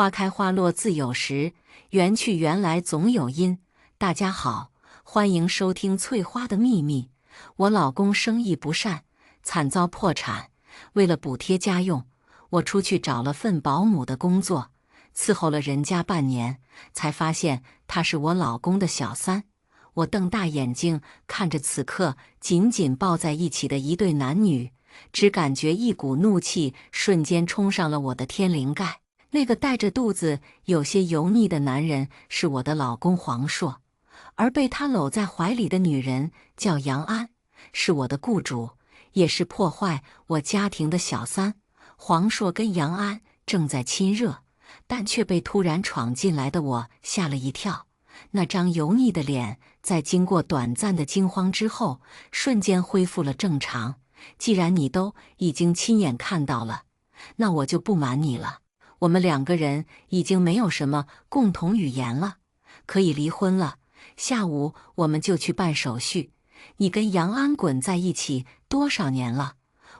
花开花落自有时，缘去缘来总有因。大家好，欢迎收听翠花的秘密。我老公生意不善，惨遭破产，为了补贴家用，我出去找了份保姆的工作，伺候了人家半年，才发现他是我老公的小三。我瞪大眼睛看着此刻紧紧抱在一起的一对男女，只感觉一股怒气瞬间冲上了我的天灵盖。那个带着肚子有些油腻的男人是我的老公黄硕，而被他搂在怀里的女人叫杨安，是我的雇主，也是破坏我家庭的小三。黄硕跟杨安正在亲热，但却被突然闯进来的我吓了一跳。那张油腻的脸在经过短暂的惊慌之后，瞬间恢复了正常。既然你都已经亲眼看到了，那我就不瞒你了。我们两个人已经没有什么共同语言了，可以离婚了。下午我们就去办手续。你跟杨安滚在一起多少年了？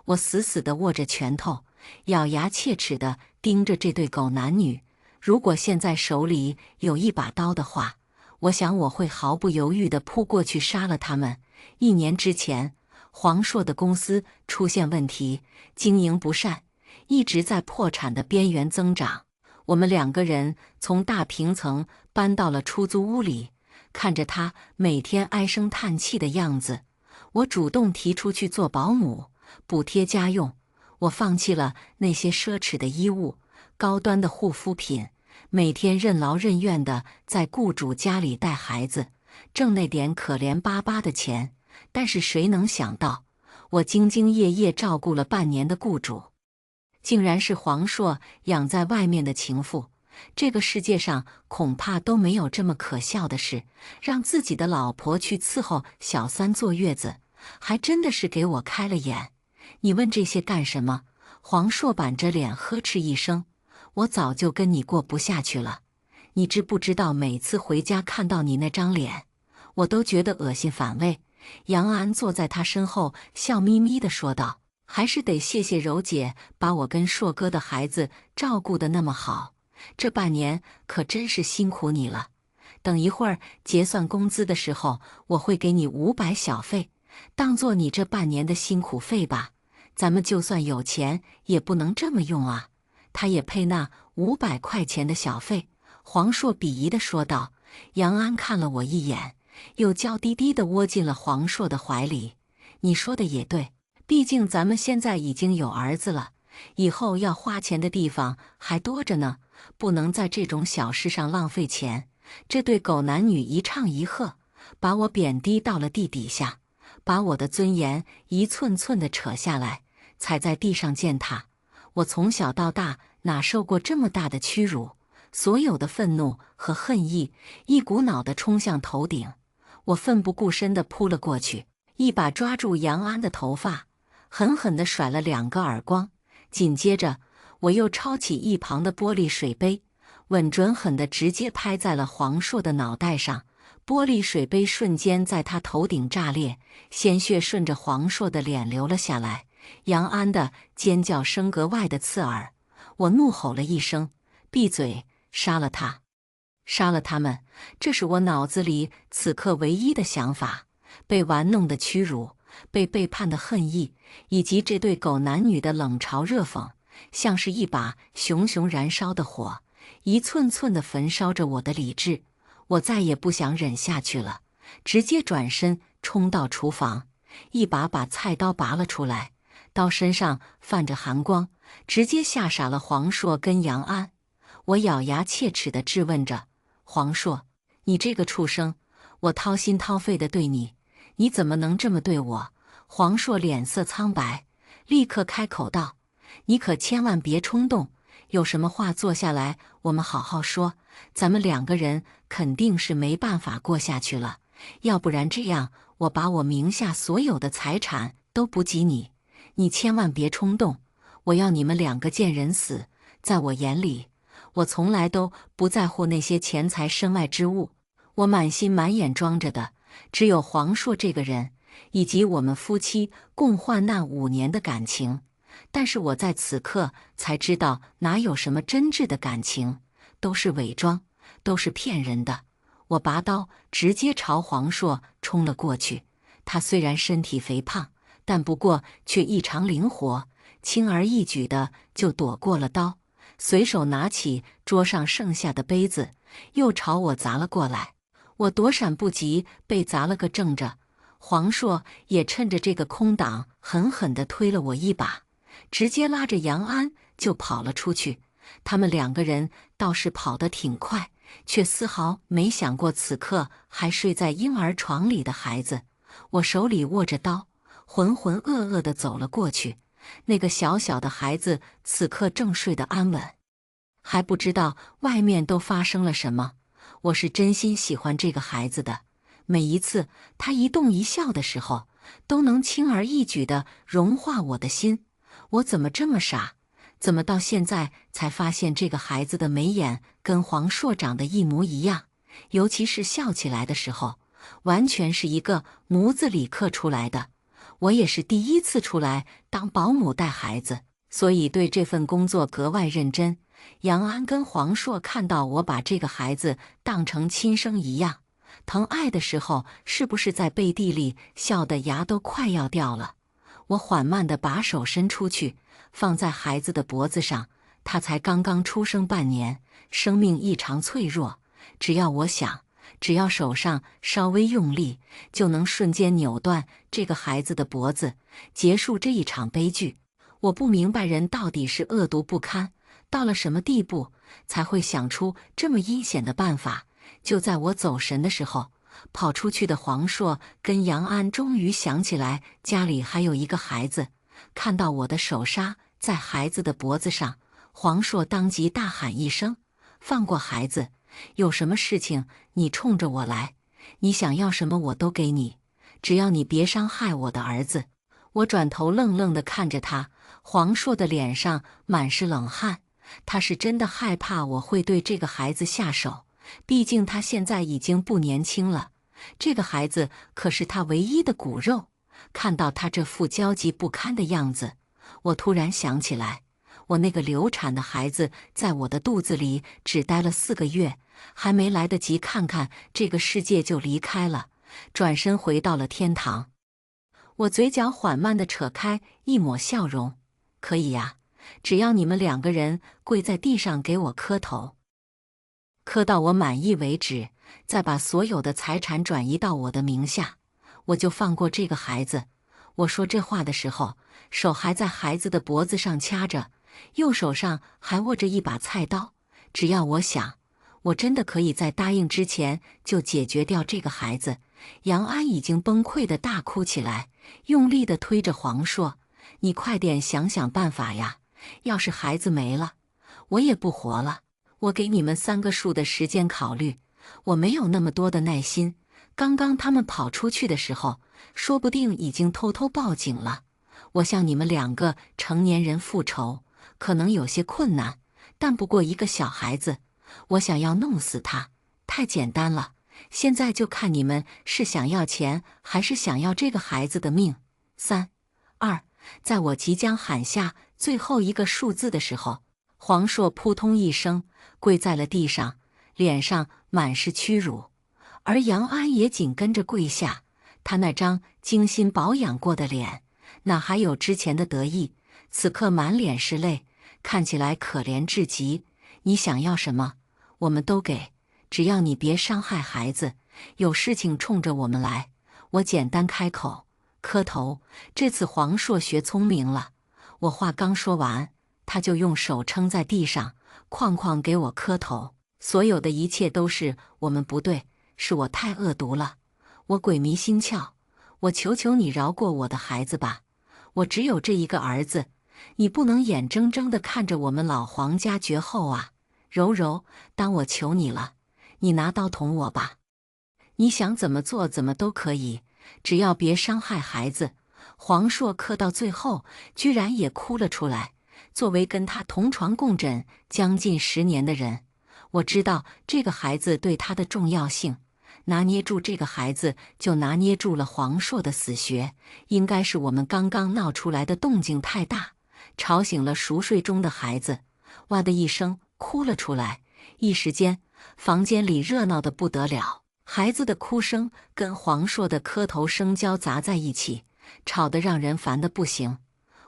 我死死地握着拳头，咬牙切齿地盯着这对狗男女。如果现在手里有一把刀的话，我想我会毫不犹豫地扑过去杀了他们。1年之前，黄硕的公司出现问题，经营不善，一直在破产的边缘增长。我们两个人从大平层搬到了出租屋里，看着他每天唉声叹气的样子，我主动提出去做保姆，补贴家用。我放弃了那些奢侈的衣物、高端的护肤品，每天任劳任怨地在雇主家里带孩子，挣那点可怜巴巴的钱。但是谁能想到，我兢兢业业照顾了半年的雇主，竟然是黄硕养在外面的情妇。这个世界上恐怕都没有这么可笑的事，让自己的老婆去伺候小三坐月子，还真的是给我开了眼。你问这些干什么？黄硕板着脸呵斥一声，我早就跟你过不下去了。你知不知道每次回家看到你那张脸，我都觉得恶心反胃。杨安坐在他身后笑眯眯地说道，还是得谢谢柔姐把我跟硕哥的孩子照顾得那么好，这半年可真是辛苦你了。等一会儿结算工资的时候，我会给你500小费，当做你这半年的辛苦费吧。咱们就算有钱也不能这么用啊。他也配那500块钱的小费？黄硕鄙夷地说道。杨安看了我一眼，又娇滴滴地窝进了黄硕的怀里。你说的也对，毕竟咱们现在已经有儿子了，以后要花钱的地方还多着呢，不能在这种小事上浪费钱。这对狗男女一唱一和，把我贬低到了地底下，把我的尊严一寸寸地扯下来，踩在地上践踏。我从小到大哪受过这么大的屈辱？所有的愤怒和恨意一股脑地冲向头顶，我奋不顾身地扑了过去，一把抓住杨安的头发，狠狠地甩了2个耳光。紧接着，我又抄起一旁的玻璃水杯，稳准狠地直接拍在了黄硕的脑袋上。玻璃水杯瞬间在他头顶炸裂，鲜血顺着黄硕的脸流了下来。杨安的尖叫声格外的刺耳，我怒吼了一声：“闭嘴！杀了他！杀了他们！”这是我脑子里此刻唯一的想法。被玩弄的屈辱，被背叛的恨意，以及这对狗男女的冷嘲热讽，像是一把熊熊燃烧的火，一寸寸地焚烧着我的理智。我再也不想忍下去了，直接转身冲到厨房，一把把菜刀拔了出来，刀身上泛着寒光，直接吓傻了黄硕跟杨安。我咬牙切齿地质问着：“黄硕，你这个畜生，我掏心掏肺地对你，你怎么能这么对我？”黄硕脸色苍白，立刻开口道：“你可千万别冲动，有什么话坐下来我们好好说。咱们两个人肯定是没办法过下去了，要不然这样，我把我名下所有的财产都补给你。你千万别冲动，我要你们2个见人死。在我眼里，我从来都不在乎那些钱财身外之物，我满心满眼装着的只有黄硕这个人，以及我们夫妻共患难5年的感情。但是我在此刻才知道，哪有什么真挚的感情，都是伪装，都是骗人的。我拔刀直接朝黄硕冲了过去。他虽然身体肥胖，但不过却异常灵活，轻而易举的就躲过了刀，随手拿起桌上剩下的杯子，又朝我砸了过来。我躲闪不及，被砸了个正着。黄硕也趁着这个空档，狠狠地推了我一把，直接拉着杨安就跑了出去。他们两个人倒是跑得挺快，却丝毫没想过此刻还睡在婴儿床里的孩子。我手里握着刀，浑浑噩噩地走了过去。那个小小的孩子此刻正睡得安稳，还不知道外面都发生了什么。我是真心喜欢这个孩子的，每一次他一动一笑的时候，都能轻而易举地融化我的心。我怎么这么傻？怎么到现在才发现这个孩子的眉眼跟黄硕长得一模一样？尤其是笑起来的时候，完全是一个模子里刻出来的。我也是第一次出来当保姆带孩子，所以对这份工作格外认真。杨安跟黄硕看到我把这个孩子当成亲生一样，疼爱的时候，是不是在背地里笑得牙都快要掉了？我缓慢地把手伸出去，放在孩子的脖子上。他才刚刚出生半年，生命异常脆弱，只要我想，只要手上稍微用力，就能瞬间扭断这个孩子的脖子，结束这一场悲剧。我不明白人到底是恶毒不堪，到了什么地步才会想出这么阴险的办法。就在我走神的时候，跑出去的黄硕跟杨安终于想起来家里还有一个孩子。看到我的手刹在孩子的脖子上，黄硕当即大喊一声：“放过孩子！有什么事情你冲着我来，你想要什么我都给你，只要你别伤害我的儿子。”我转头愣愣地看着他，黄硕的脸上满是冷汗。他是真的害怕我会对这个孩子下手，毕竟他现在已经不年轻了，这个孩子可是他唯一的骨肉。看到他这副焦急不堪的样子，我突然想起来，我那个流产的孩子在我的肚子里只待了4个月，还没来得及看看这个世界就离开了，转身回到了天堂。我嘴角缓慢地扯开一抹笑容：“可以呀，只要你们2个人跪在地上给我磕头，磕到我满意为止，再把所有的财产转移到我的名下，我就放过这个孩子。”我说这话的时候，手还在孩子的脖子上掐着，右手上还握着一把菜刀。只要我想，我真的可以在答应之前就解决掉这个孩子。杨安已经崩溃地大哭起来，用力地推着黄硕：“你快点想想办法呀！要是孩子没了，我也不活了。我给你们3个数的时间考虑，我没有那么多的耐心。刚刚他们跑出去的时候，说不定已经偷偷报警了。我向你们2个成年人复仇，可能有些困难，但不过一个小孩子，我想要弄死他，太简单了。现在就看你们是想要钱，还是想要这个孩子的命。3、2……在我即将喊下最后一个数字的时候，黄硕扑通一声跪在了地上，脸上满是屈辱，而杨安也紧跟着跪下。他那张精心保养过的脸，哪还有之前的得意？此刻满脸是泪，看起来可怜至极。你想要什么，我们都给，只要你别伤害孩子，有事情冲着我们来。我简单开口，磕头。这次黄硕学聪明了，我话刚说完，他就用手撑在地上，哐哐给我磕头。所有的一切都是我们不对，是我太恶毒了，我鬼迷心窍，我求求你饶过我的孩子吧，我只有这一个儿子，你不能眼睁睁地看着我们老黄家绝后啊！柔柔，当我求你了，你拿刀捅我吧，你想怎么做怎么都可以，只要别伤害孩子。黄硕磕到最后，居然也哭了出来。作为跟他同床共枕将近10年的人，我知道这个孩子对他的重要性，拿捏住这个孩子，就拿捏住了黄硕的死穴。应该是我们刚刚闹出来的动静太大，吵醒了熟睡中的孩子，哇的一声哭了出来，一时间，房间里热闹得不得了，孩子的哭声跟黄硕的磕头声交杂在一起，吵得让人烦得不行。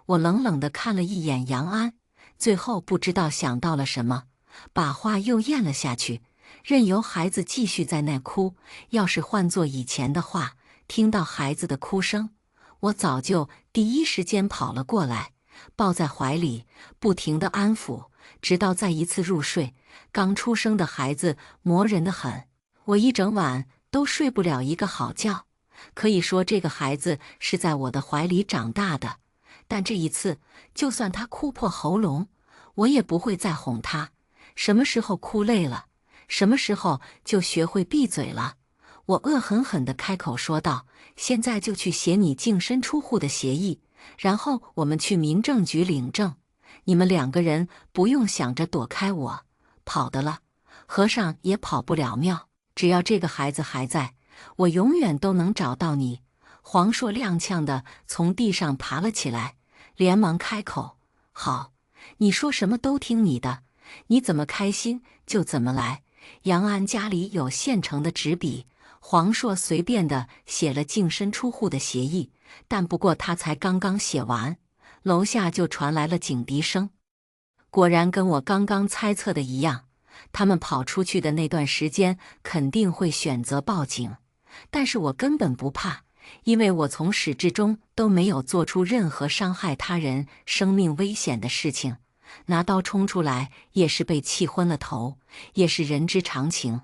我冷冷地看了一眼杨安，最后不知道想到了什么，把话又咽了下去，任由孩子继续在那哭。要是换做以前的话，听到孩子的哭声，我早就第一时间跑了过来，抱在怀里，不停地安抚，直到再一次入睡。刚出生的孩子磨人得很，我一整晚都睡不了一个好觉。可以说这个孩子是在我的怀里长大的，但这一次，就算他哭破喉咙，我也不会再哄他。什么时候哭累了，什么时候就学会闭嘴了。我恶狠狠地开口说道：“现在就去写你净身出户的协议，然后我们去民政局领证。你们2个人不用想着躲开我，跑得了，和尚也跑不了庙。只要这个孩子还在，我永远都能找到你。”黄硕踉跄地从地上爬了起来，连忙开口：“好，你说什么都听你的，你怎么开心就怎么来。”杨安家里有现成的纸笔，黄硕随便地写了净身出户的协议，但不过他才刚刚写完，楼下就传来了警笛声。果然跟我刚刚猜测的一样，他们跑出去的那段时间肯定会选择报警，但是我根本不怕，因为我从始至终都没有做出任何伤害他人生命危险的事情。拿刀冲出来也是被气昏了头，也是人之常情。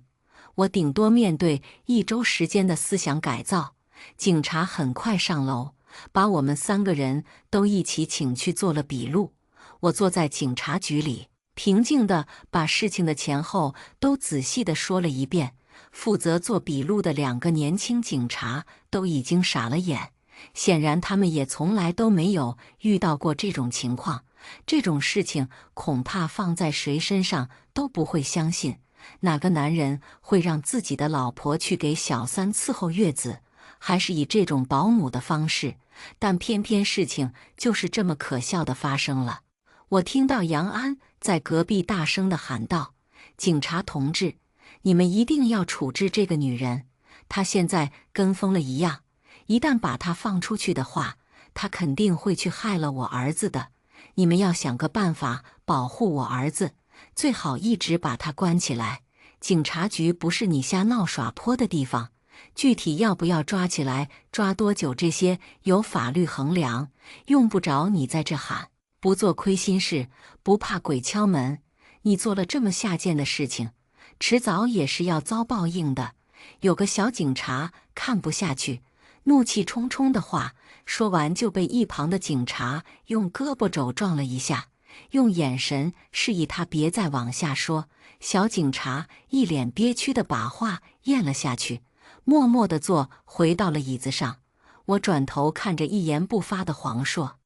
我顶多面对1周时间的思想改造。警察很快上楼，把我们3个人都一起请去做了笔录。我坐在警察局里，平静地把事情的前后都仔细地说了一遍。负责做笔录的2个年轻警察都已经傻了眼，显然他们也从来都没有遇到过这种情况。这种事情恐怕放在谁身上都不会相信，哪个男人会让自己的老婆去给小三伺候月子，还是以这种保姆的方式？但偏偏事情就是这么可笑地发生了。我听到杨安在隔壁大声地喊道：“警察同志，你们一定要处置这个女人，她现在跟疯了一样，一旦把她放出去的话，她肯定会去害了我儿子的。你们要想个办法保护我儿子，最好一直把他关起来。警察局不是你瞎闹耍泼的地方，具体要不要抓起来，抓多久，这些有法律衡量，用不着你在这喊。不做亏心事，不怕鬼敲门。你做了这么下贱的事情，迟早也是要遭报应的。”有个小警察看不下去，怒气冲冲的话说完，就被一旁的警察用胳膊肘撞了一下，用眼神示意他别再往下说。小警察一脸憋屈地把话咽了下去，默默地坐回到了椅子上。我转头看着一言不发的黄硕，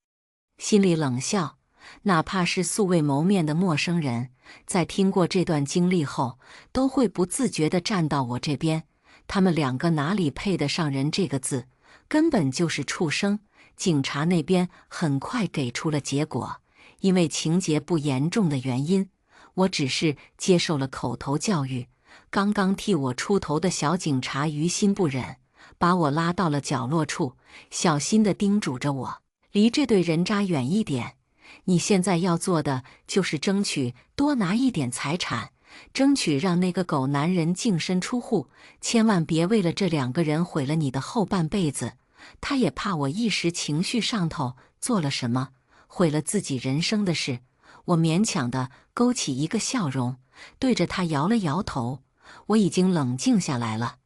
心里冷笑，哪怕是素未谋面的陌生人，在听过这段经历后，都会不自觉地站到我这边。他们2个哪里配得上人这个字，根本就是畜生。警察那边很快给出了结果，因为情节不严重的原因，我只是接受了口头教育。刚刚替我出头的小警察于心不忍，把我拉到了角落处，小心地叮嘱着我，离这对人渣远一点。你现在要做的就是争取多拿一点财产，争取让那个狗男人净身出户，千万别为了这2个人毁了你的后半辈子。他也怕我一时情绪上头做了什么，毁了自己人生的事。我勉强地勾起一个笑容，对着他摇了摇头。我已经冷静下来了，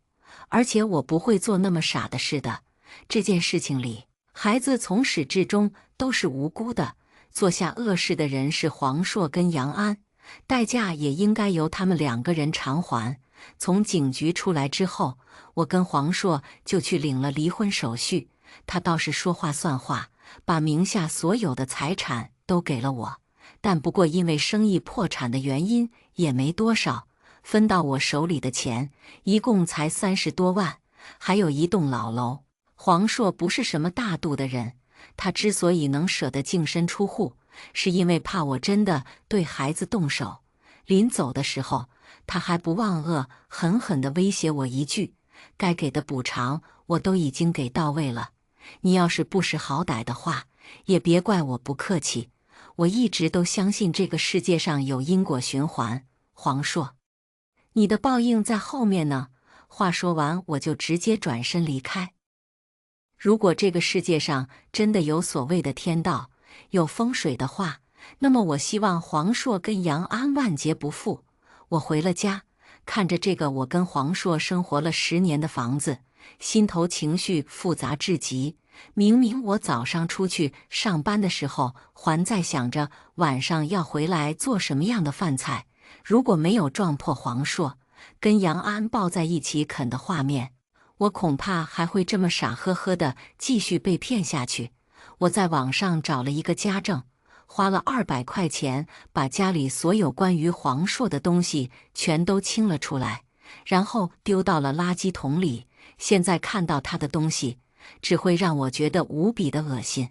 而且我不会做那么傻的事的。这件事情里，孩子从始至终都是无辜的，做下恶事的人是黄硕跟杨安，代价也应该由他们2个人偿还。从警局出来之后，我跟黄硕就去领了离婚手续。他倒是说话算话，把名下所有的财产都给了我，但不过因为生意破产的原因也没多少，分到我手里的钱一共才30多万，还有一栋老楼。黄硕不是什么大度的人，他之所以能舍得净身出户，是因为怕我真的对孩子动手。临走的时候，他还不忘狠狠地威胁我一句：该给的补偿我都已经给到位了，你要是不识好歹的话，也别怪我不客气。我一直都相信这个世界上有因果循环，黄硕，你的报应在后面呢。话说完，我就直接转身离开。如果这个世界上真的有所谓的天道，有风水的话，那么我希望黄硕跟杨安万劫不复。我回了家，看着这个我跟黄硕生活了10年的房子，心头情绪复杂至极。明明我早上出去上班的时候，还在想着晚上要回来做什么样的饭菜。如果没有撞破黄硕跟杨安抱在一起啃的画面，我恐怕还会这么傻呵呵的继续被骗下去。我在网上找了一个家政，花了200块钱，把家里所有关于黄硕的东西全都清了出来，然后丢到了垃圾桶里。现在看到他的东西，只会让我觉得无比的恶心。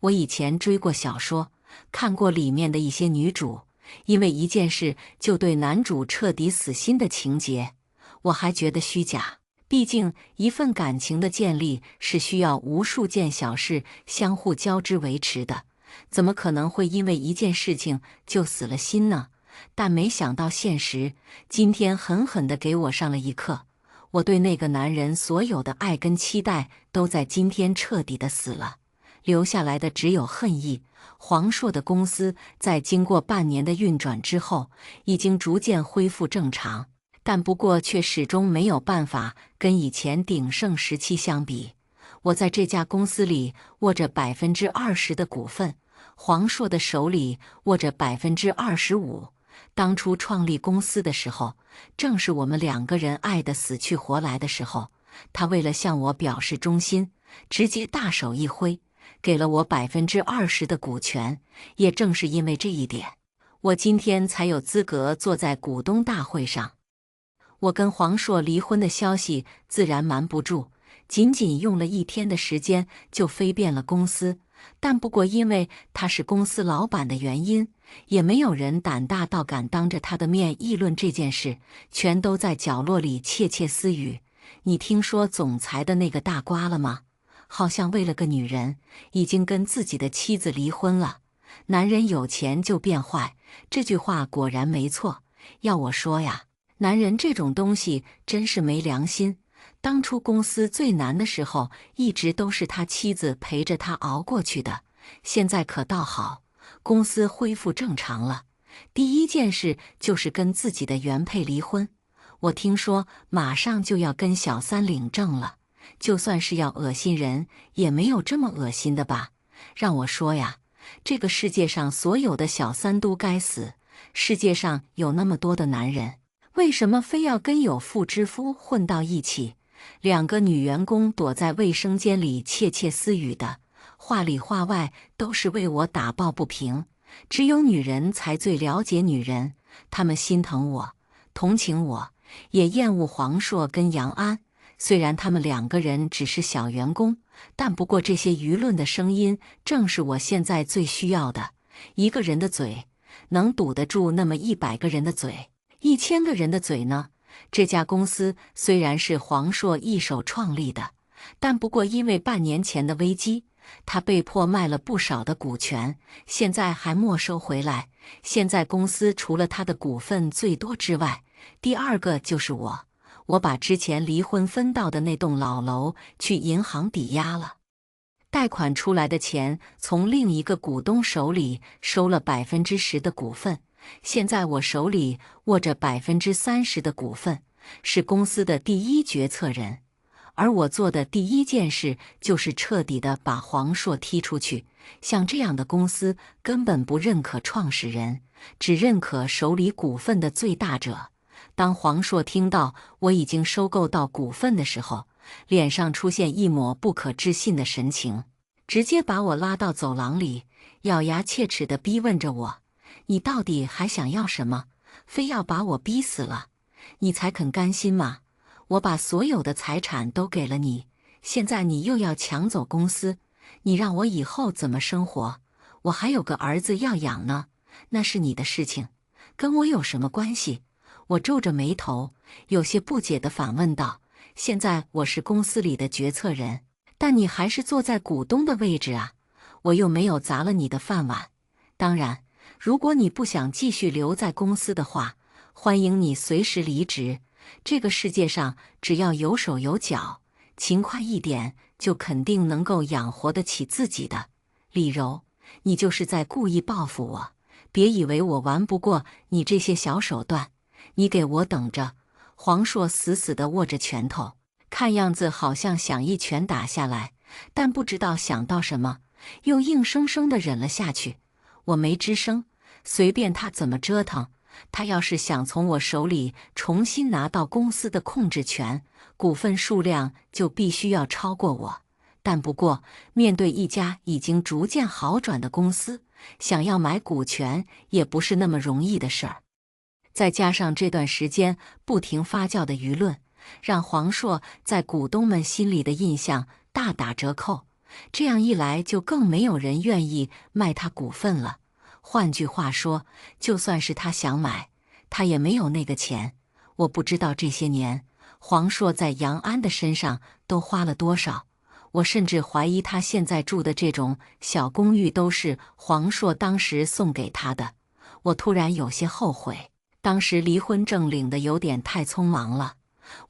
我以前追过小说，看过里面的一些女主，因为一件事就对男主彻底死心的情节，我还觉得虚假。毕竟一份感情的建立是需要无数件小事相互交织维持的，怎么可能会因为一件事情就死了心呢？但没想到现实今天狠狠地给我上了一课。我对那个男人所有的爱跟期待都在今天彻底的死了，留下来的只有恨意。黄硕的公司在经过半年的运转之后，已经逐渐恢复正常，但不过却始终没有办法跟以前鼎盛时期相比。我在这家公司里握着20%的股份，黄硕的手里握着25%。当初创立公司的时候，正是我们2个人爱得死去活来的时候，他为了向我表示忠心，直接大手一挥，给了我20%的股权。也正是因为这一点，我今天才有资格坐在股东大会上。我跟黄硕离婚的消息自然瞒不住，仅仅用了1天的时间就飞遍了公司。但不过因为他是公司老板的原因，也没有人胆大到敢当着他的面议论这件事，全都在角落里窃窃私语。你听说总裁的那个大瓜了吗？好像为了个女人，已经跟自己的妻子离婚了。男人有钱就变坏，这句话果然没错。要我说呀，男人这种东西真是没良心。当初公司最难的时候，一直都是他妻子陪着他熬过去的。现在可倒好，公司恢复正常了，第一件事就是跟自己的原配离婚。我听说马上就要跟小三领证了，就算是要恶心人，也没有这么恶心的吧？让我说呀，这个世界上所有的小三都该死。世界上有那么多的男人，为什么非要跟有妇之夫混到一起？2个女员工躲在卫生间里窃窃私语的，话里话外都是为我打抱不平。只有女人才最了解女人，她们心疼我，同情我，也厌恶黄硕跟杨安。虽然他们2个人只是小员工，但不过这些舆论的声音正是我现在最需要的。一个人的嘴能堵得住那么100个人的嘴，1000个人的嘴呢？这家公司虽然是黄硕一手创立的，但不过因为半年前的危机，他被迫卖了不少的股权，现在还没收回来。现在公司除了他的股份最多之外，第2个就是我。我把之前离婚分到的那栋老楼去银行抵押了，贷款出来的钱从另一个股东手里收了10%的股份。现在我手里握着30%的股份，是公司的第一决策人。而我做的第一件事就是彻底的把黄硕踢出去。像这样的公司根本不认可创始人，只认可手里股份的最大者。当黄硕听到我已经收购到股份的时候，脸上出现一抹不可置信的神情，直接把我拉到走廊里，咬牙切齿地逼问着我：你到底还想要什么？非要把我逼死了，你才肯甘心吗？我把所有的财产都给了你，现在你又要抢走公司，你让我以后怎么生活？我还有个儿子要养呢，那是你的事情。跟我有什么关系？我皱着眉头，有些不解地反问道。现在我是公司里的决策人，但你还是坐在股东的位置啊，我又没有砸了你的饭碗。当然，如果你不想继续留在公司的话，欢迎你随时离职。这个世界上只要有手有脚，勤快一点，就肯定能够养活得起自己的。李柔，你就是在故意报复我，别以为我玩不过你这些小手段，你给我等着！黄硕死死地握着拳头，看样子好像想一拳打下来，但不知道想到什么，又硬生生地忍了下去。我没吱声，随便他怎么折腾。他要是想从我手里重新拿到公司的控制权，股份数量就必须要超过我。但不过，面对一家已经逐渐好转的公司，想要买股权也不是那么容易的事儿。再加上这段时间不停发酵的舆论，让黄硕在股东们心里的印象大打折扣。这样一来，就更没有人愿意卖他股份了。换句话说，就算是他想买，他也没有那个钱。我不知道这些年黄硕在杨安的身上都花了多少，我甚至怀疑他现在住的这种小公寓都是黄硕当时送给他的。我突然有些后悔，当时离婚证领得有点太匆忙了，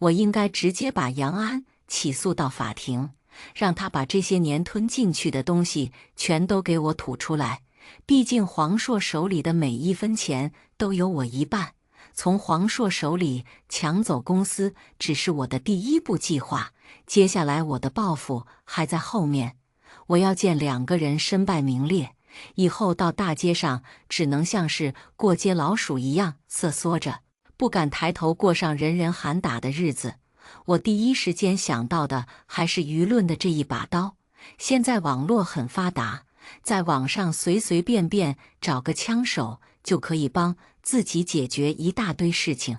我应该直接把杨安起诉到法庭，让他把这些年吞进去的东西全都给我吐出来。毕竟黄硕手里的每一分钱都有我一半，从黄硕手里抢走公司只是我的第一步计划，接下来我的报复还在后面。我要见两个人身败名裂，以后到大街上只能像是过街老鼠一样瑟缩着，不敢抬头过上人人喊打的日子。我第一时间想到的还是舆论的这一把刀。现在网络很发达，在网上随随便便找个枪手就可以帮自己解决一大堆事情。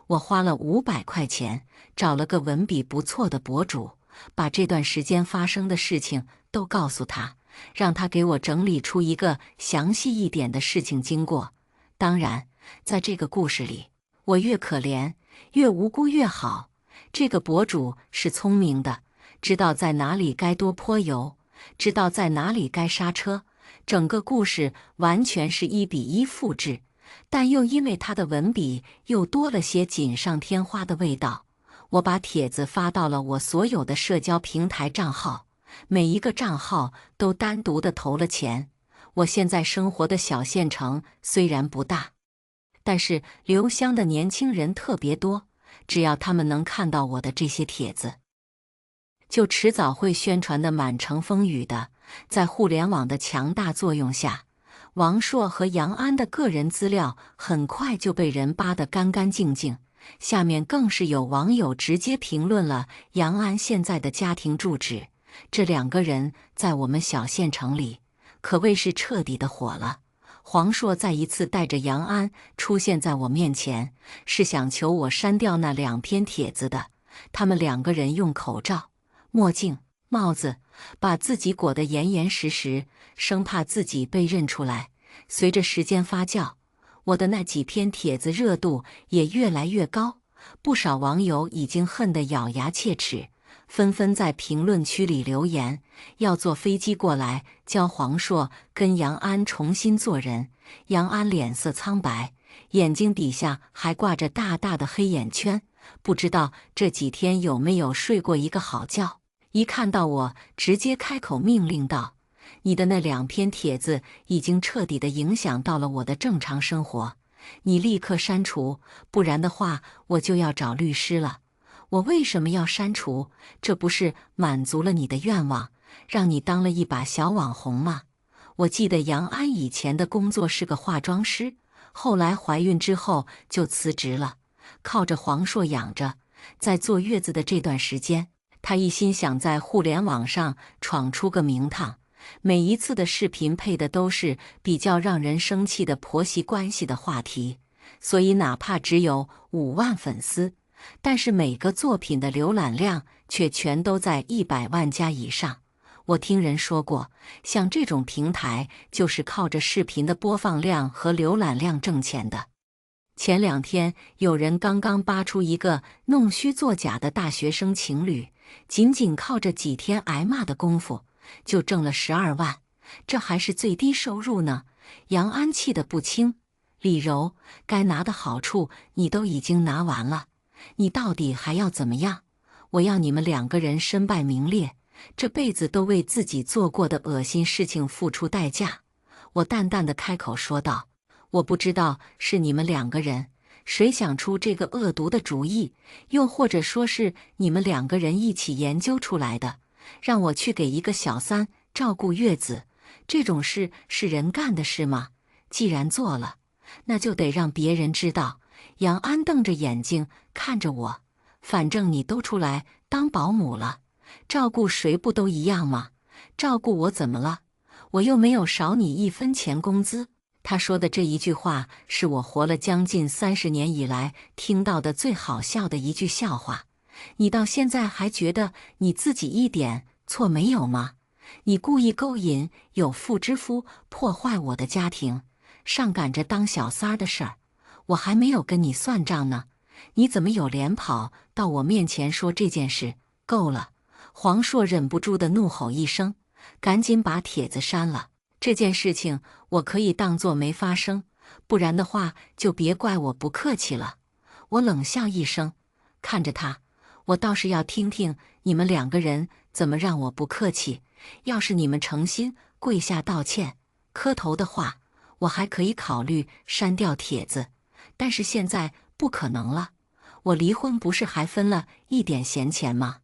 我花了500块钱找了个文笔不错的博主，把这段时间发生的事情都告诉他，让他给我整理出一个详细一点的事情经过。当然，在这个故事里，我越可怜，越无辜越好。这个博主是聪明的，知道在哪里该多泼油，知道在哪里该刹车，整个故事完全是1:1复制，但又因为他的文笔又多了些锦上添花的味道。我把帖子发到了我所有的社交平台账号，每一个账号都单独的投了钱。我现在生活的小县城虽然不大，但是留乡的年轻人特别多，只要他们能看到我的这些帖子，就迟早会宣传得满城风雨的。在互联网的强大作用下，王朔和杨安的个人资料很快就被人扒得干干净净。下面更是有网友直接评论了杨安现在的家庭住址，这两个人在我们小县城里可谓是彻底的火了。黄朔再一次带着杨安出现在我面前，是想求我删掉那2篇帖子的。他们两个人用口罩、墨镜、帽子把自己裹得严严实实，生怕自己被认出来。随着时间发酵，我的那几篇帖子热度也越来越高，不少网友已经恨得咬牙切齿，纷纷在评论区里留言，要坐飞机过来教黄朔跟杨安重新做人。杨安脸色苍白，眼睛底下还挂着大大的黑眼圈，不知道这几天有没有睡过一个好觉。一看到我，直接开口命令道：“你的那2篇帖子已经彻底的影响到了我的正常生活，你立刻删除，不然的话我就要找律师了。”我为什么要删除？这不是满足了你的愿望，让你当了一把小网红吗？我记得杨安以前的工作是个化妆师，后来怀孕之后就辞职了，靠着黄朔养着。在坐月子的这段时间，他一心想在互联网上闯出个名堂，每一次的视频配的都是比较让人生气的婆媳关系的话题，所以哪怕只有5万粉丝，但是每个作品的浏览量却全都在100万加以上。我听人说过，像这种平台就是靠着视频的播放量和浏览量挣钱的。前2天有人刚刚扒出一个弄虚作假的大学生情侣，仅仅靠着几天挨骂的功夫，就挣了12万，这还是最低收入呢。杨安气得不轻，李柔，该拿的好处你都已经拿完了，你到底还要怎么样？我要你们2个人身败名裂，这辈子都为自己做过的恶心事情付出代价。我淡淡的开口说道，我不知道是你们2个人谁想出这个恶毒的主意，又或者说是你们2个人一起研究出来的，让我去给一个小三照顾月子，这种事是人干的事吗？既然做了，那就得让别人知道。杨安瞪着眼睛看着我，反正你都出来当保姆了，照顾谁不都一样吗？照顾我怎么了？我又没有少你1分钱工资。他说的这一句话是我活了将近30年以来听到的最好笑的一句笑话。你到现在还觉得你自己一点错没有吗？你故意勾引有妇之夫，破坏我的家庭，上赶着当小三儿的事儿，我还没有跟你算账呢，你怎么有脸跑到我面前说这件事？够了！黄硕忍不住的怒吼一声，赶紧把帖子删了。这件事情我可以当作没发生，不然的话就别怪我不客气了。我冷笑一声，看着他，我倒是要听听你们2个人怎么让我不客气。要是你们诚心跪下道歉、磕头的话，我还可以考虑删掉帖子，但是现在不可能了。我离婚不是还分了一点闲钱吗？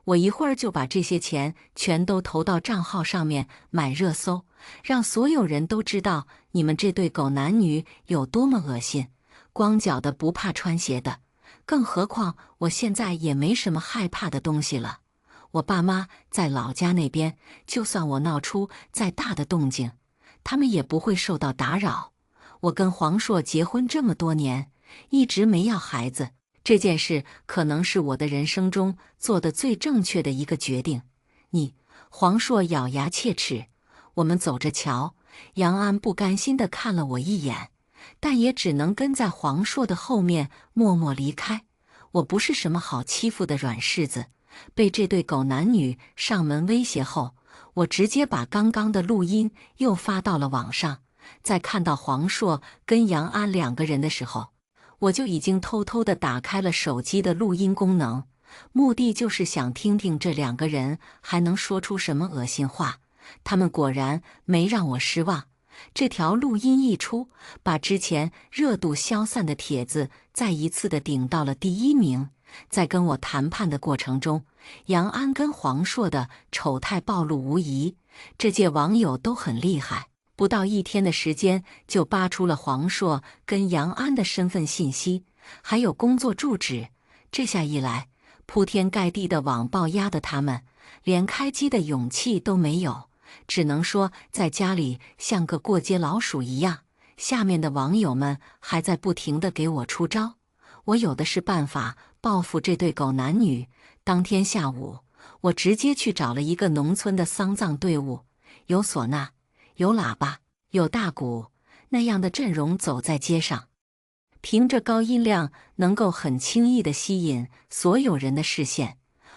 我一会儿就把这些钱全都投到账号上面买热搜，让所有人都知道你们这对狗男女有多么恶心，光脚的不怕穿鞋的。更何况我现在也没什么害怕的东西了。我爸妈在老家那边，就算我闹出再大的动静，他们也不会受到打扰。我跟黄硕结婚这么多年，一直没要孩子。这件事可能是我的人生中做的最正确的一个决定。黄硕咬牙切齿。我们走着瞧，杨安不甘心地看了我一眼，但也只能跟在黄硕的后面默默离开。我不是什么好欺负的软柿子，被这对狗男女上门威胁后，我直接把刚刚的录音又发到了网上。在看到黄硕跟杨安2个人的时候，我就已经偷偷地打开了手机的录音功能，目的就是想听听这2个人还能说出什么恶心话。他们果然没让我失望，这条录音一出，把之前热度消散的帖子再一次的顶到了第1名。在跟我谈判的过程中，杨安跟黄硕的丑态暴露无遗，这届网友都很厉害。不到1天的时间，就扒出了黄硕跟杨安的身份信息，还有工作住址。这下一来，铺天盖地的网暴压得他们连开机的勇气都没有，只能说在家里像个过街老鼠一样。下面的网友们还在不停地给我出招，我有的是办法报复这对狗男女。当天下午，我直接去找了一个农村的丧葬队伍，有唢呐，有喇叭，有大鼓，那样的阵容走在街上，凭着高音量能够很轻易地吸引所有人的视线。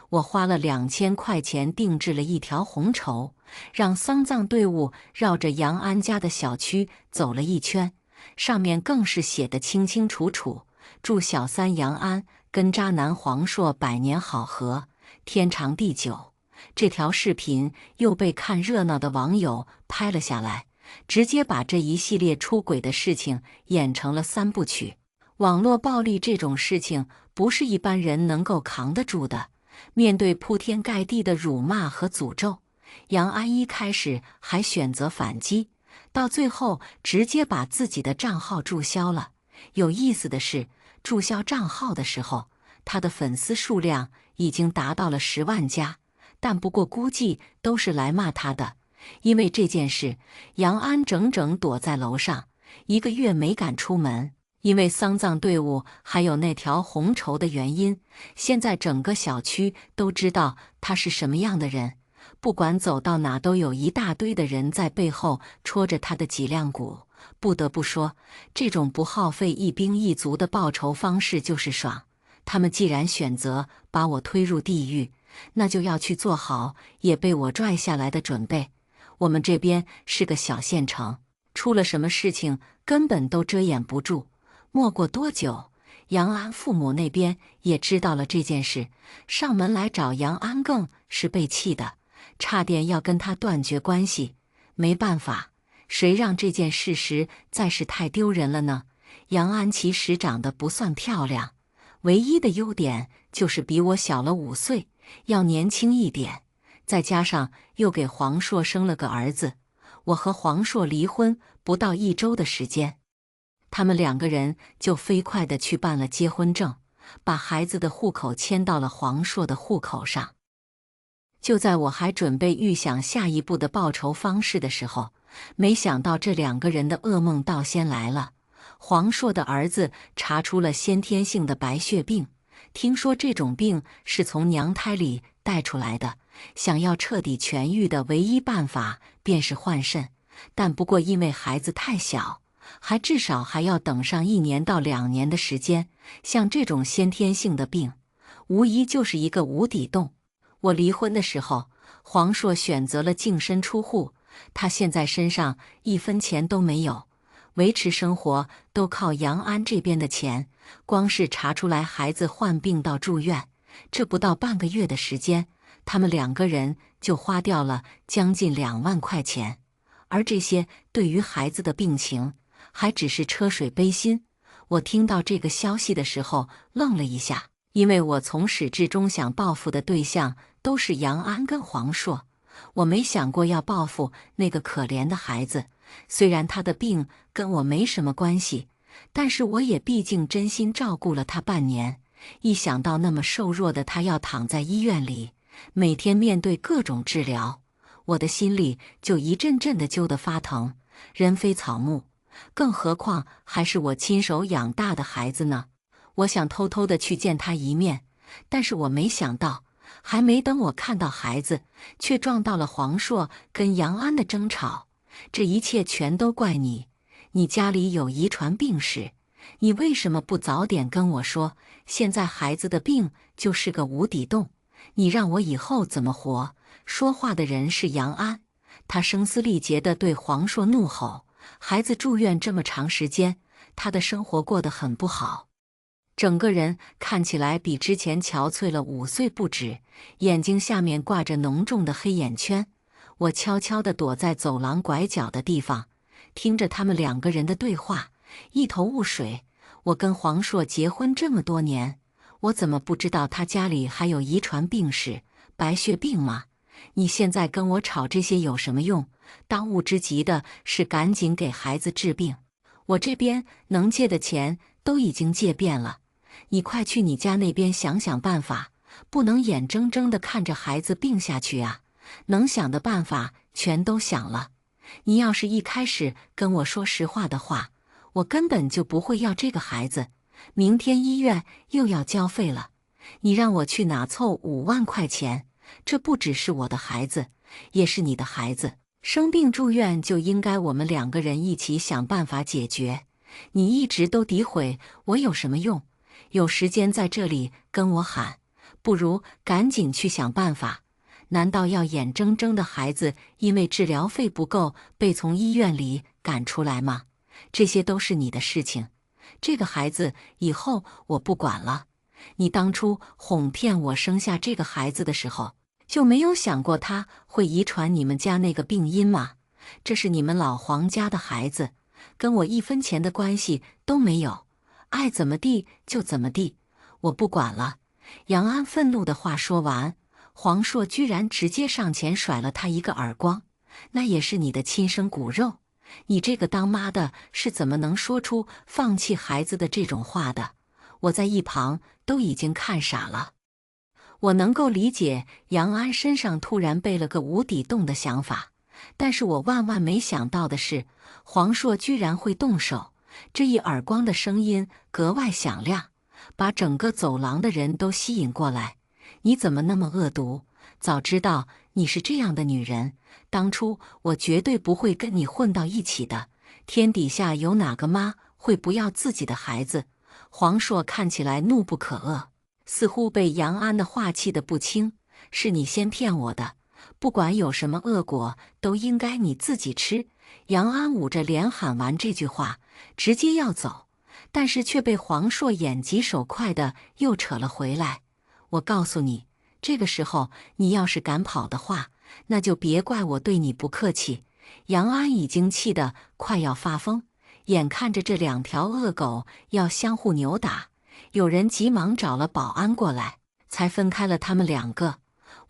我花了2000块钱定制了一条红绸，让丧葬队伍绕着杨安家的小区走了一圈，上面更是写得清清楚楚，祝小三杨安跟渣男黄硕百年好合，天长地久。这条视频又被看热闹的网友拍了下来，直接把这一系列出轨的事情演成了3部曲。网络暴力这种事情不是一般人能够扛得住的。面对铺天盖地的辱骂和诅咒，杨安一开始还选择反击，到最后直接把自己的账号注销了。有意思的是，注销账号的时候，他的粉丝数量已经达到了10万加，但不过估计都是来骂他的。因为这件事，杨安整整躲在楼上1个月没敢出门。因为丧葬队伍还有那条红绸的原因，现在整个小区都知道他是什么样的人，不管走到哪都有一大堆的人在背后戳着他的脊梁骨。不得不说，这种不耗费一兵一卒的报仇方式就是爽。他们既然选择把我推入地狱，那就要去做好也被我拽下来的准备。我们这边是个小县城，出了什么事情根本都遮掩不住。没过多久，杨安父母那边也知道了这件事，上门来找杨安，更是被气的，差点要跟他断绝关系。没办法，谁让这件事实在是太丢人了呢？杨安其实长得不算漂亮，唯一的优点就是比我小了5岁，要年轻一点。再加上又给黄硕生了个儿子，我和黄硕离婚不到1周的时间，他们2个人就飞快地去办了结婚证，把孩子的户口迁到了黄硕的户口上。就在我还准备预想下一步的报仇方式的时候，没想到这2个人的噩梦倒先来了。黄硕的儿子查出了先天性的白血病，听说这种病是从娘胎里带出来的，想要彻底痊愈的唯一办法便是换肾，但不过因为孩子太小，至少还要等上1年到2年的时间。像这种先天性的病，无疑就是一个无底洞。我离婚的时候，黄硕选择了净身出户，他现在身上1分钱都没有，维持生活都靠杨安这边的钱。光是查出来孩子患病到住院，这不到半个月的时间，他们2个人就花掉了将近2万块钱。而这些对于孩子的病情，还只是车水杯薪。我听到这个消息的时候愣了一下，因为我从始至终想报复的对象都是杨安跟黄硕，我没想过要报复那个可怜的孩子。虽然他的病跟我没什么关系，但是我也毕竟真心照顾了他半年。一想到那么瘦弱的他要躺在医院里，每天面对各种治疗，我的心里就一阵阵的揪得发疼。人非草木，更何况还是我亲手养大的孩子呢？我想偷偷的去见他一面，但是我没想到，还没等我看到孩子，却撞到了黄硕跟杨安的争吵。这一切全都怪你，你家里有遗传病史，你为什么不早点跟我说？现在孩子的病就是个无底洞，你让我以后怎么活？说话的人是杨安，他声嘶力竭地对黄硕怒吼。孩子住院这么长时间，他的生活过得很不好，整个人看起来比之前憔悴了5岁不止，眼睛下面挂着浓重的黑眼圈。我悄悄地躲在走廊拐角的地方，听着他们2个人的对话，一头雾水。我跟黄硕结婚这么多年，我怎么不知道他家里还有遗传病史，白血病吗？你现在跟我吵这些有什么用？当务之急的是赶紧给孩子治病，我这边能借的钱都已经借遍了，你快去你家那边想想办法，不能眼睁睁地看着孩子病下去啊！能想的办法全都想了，你要是一开始跟我说实话的话，我根本就不会要这个孩子。明天医院又要交费了，你让我去哪凑5万块钱？这不只是我的孩子，也是你的孩子。生病住院就应该我们2个人一起想办法解决。你一直都诋毁我有什么用？有时间在这里跟我喊，不如赶紧去想办法。难道要眼睁睁的孩子因为治疗费不够被从医院里赶出来吗？这些都是你的事情，这个孩子以后我不管了。你当初哄骗我生下这个孩子的时候，就没有想过他会遗传你们家那个病因吗？这是你们老黄家的孩子，跟我1分钱的关系都没有，爱怎么地就怎么地，我不管了。杨安愤怒的话说完，黄硕居然直接上前甩了他一个耳光。那也是你的亲生骨肉，你这个当妈的是怎么能说出放弃孩子的这种话的？我在一旁都已经看傻了。我能够理解杨安身上突然背了个无底洞的想法，但是我万万没想到的是，黄硕居然会动手。这一耳光的声音格外响亮，把整个走廊的人都吸引过来。你怎么那么恶毒？早知道你是这样的女人，当初我绝对不会跟你混到一起的。天底下有哪个妈会不要自己的孩子？黄硕看起来怒不可遏，似乎被杨安的话气得不轻。是你先骗我的，不管有什么恶果，都应该你自己吃。杨安捂着脸喊完这句话，直接要走，但是却被黄硕眼疾手快的又扯了回来。我告诉你，这个时候你要是敢跑的话，那就别怪我对你不客气。杨安已经气得快要发疯，眼看着这2条恶狗要相互扭打，有人急忙找了保安过来，才分开了他们2个。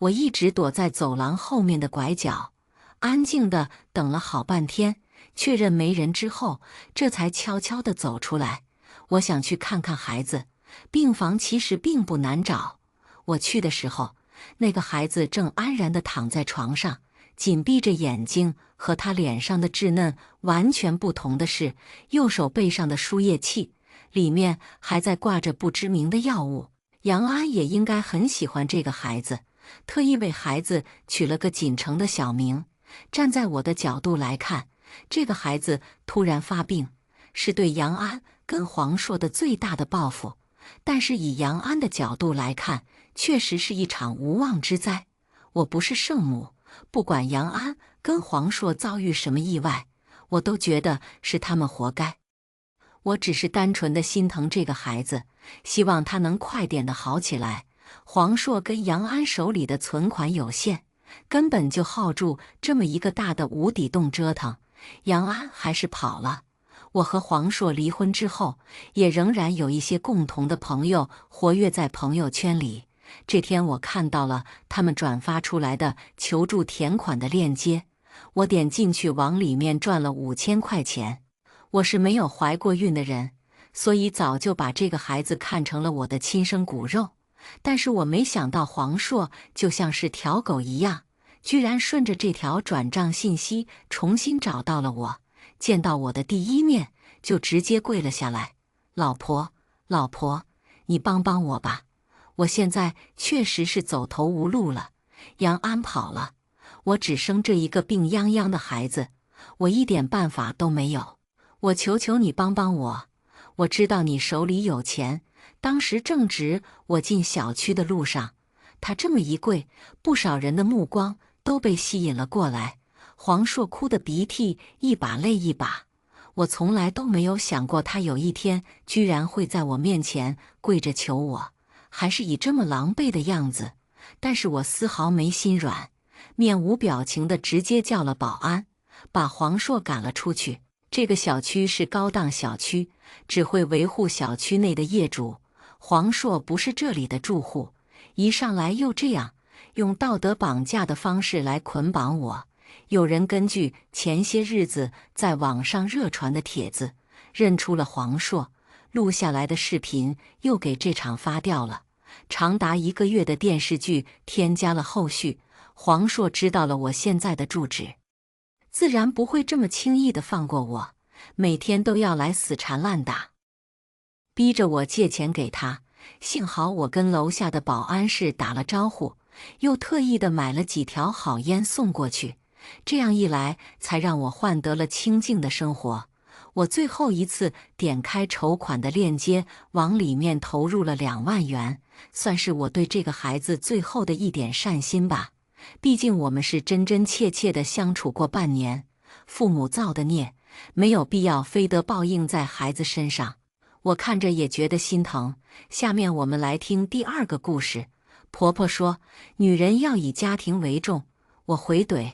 我一直躲在走廊后面的拐角，安静地等了好半天，确认没人之后，这才悄悄地走出来。我想去看看孩子，病房其实并不难找。我去的时候，那个孩子正安然地躺在床上，紧闭着眼睛。和他脸上的稚嫩完全不同的是，右手背上的输液器里面还在挂着不知名的药物。杨安也应该很喜欢这个孩子，特意为孩子取了个锦城的小名。站在我的角度来看，这个孩子突然发病，是对杨安跟黄硕的最大的报复。但是以杨安的角度来看，确实是一场无妄之灾。我不是圣母，不管杨安跟黄硕遭遇什么意外，我都觉得是他们活该。我只是单纯的心疼这个孩子，希望他能快点的好起来。黄硕跟杨安手里的存款有限，根本就耗住这么一个大的无底洞折腾。杨安还是跑了。我和黄硕离婚之后，也仍然有一些共同的朋友活跃在朋友圈里。这天我看到了他们转发出来的求助填款的链接，我点进去往里面赚了5000块钱。我是没有怀过孕的人，所以早就把这个孩子看成了我的亲生骨肉。但是我没想到黄硕就像是条狗一样，居然顺着这条转账信息重新找到了我。见到我的第一面就直接跪了下来，老婆，老婆，你帮帮我吧，我现在确实是走投无路了。杨安跑了，我只生这一个病殃殃的孩子，我一点办法都没有，我求求你帮帮我。我知道你手里有钱，当时正值我进小区的路上，他这么一跪，不少人的目光都被吸引了过来。黄硕哭得鼻涕一把泪一把，我从来都没有想过他有一天居然会在我面前跪着求我，还是以这么狼狈的样子。但是我丝毫没心软，面无表情地直接叫了保安，把黄硕赶了出去。这个小区是高档小区，只会维护小区内的业主。黄硕不是这里的住户，一上来又这样用道德绑架的方式来捆绑我。有人根据前些日子在网上热传的帖子，认出了黄硕，录下来的视频又给这场发掉了。长达1个月的电视剧添加了后续，黄硕知道了我现在的住址，自然不会这么轻易的放过我，每天都要来死缠烂打，逼着我借钱给他。幸好我跟楼下的保安室打了招呼，又特意的买了几条好烟送过去，这样一来才让我换得了清静的生活。我最后一次点开筹款的链接，往里面投入了2万元，算是我对这个孩子最后的一点善心吧。毕竟我们是真真切切的相处过半年，父母造的孽，没有必要非得报应在孩子身上。我看着也觉得心疼。下面我们来听第2个故事。婆婆说，女人要以家庭为重。我回怼，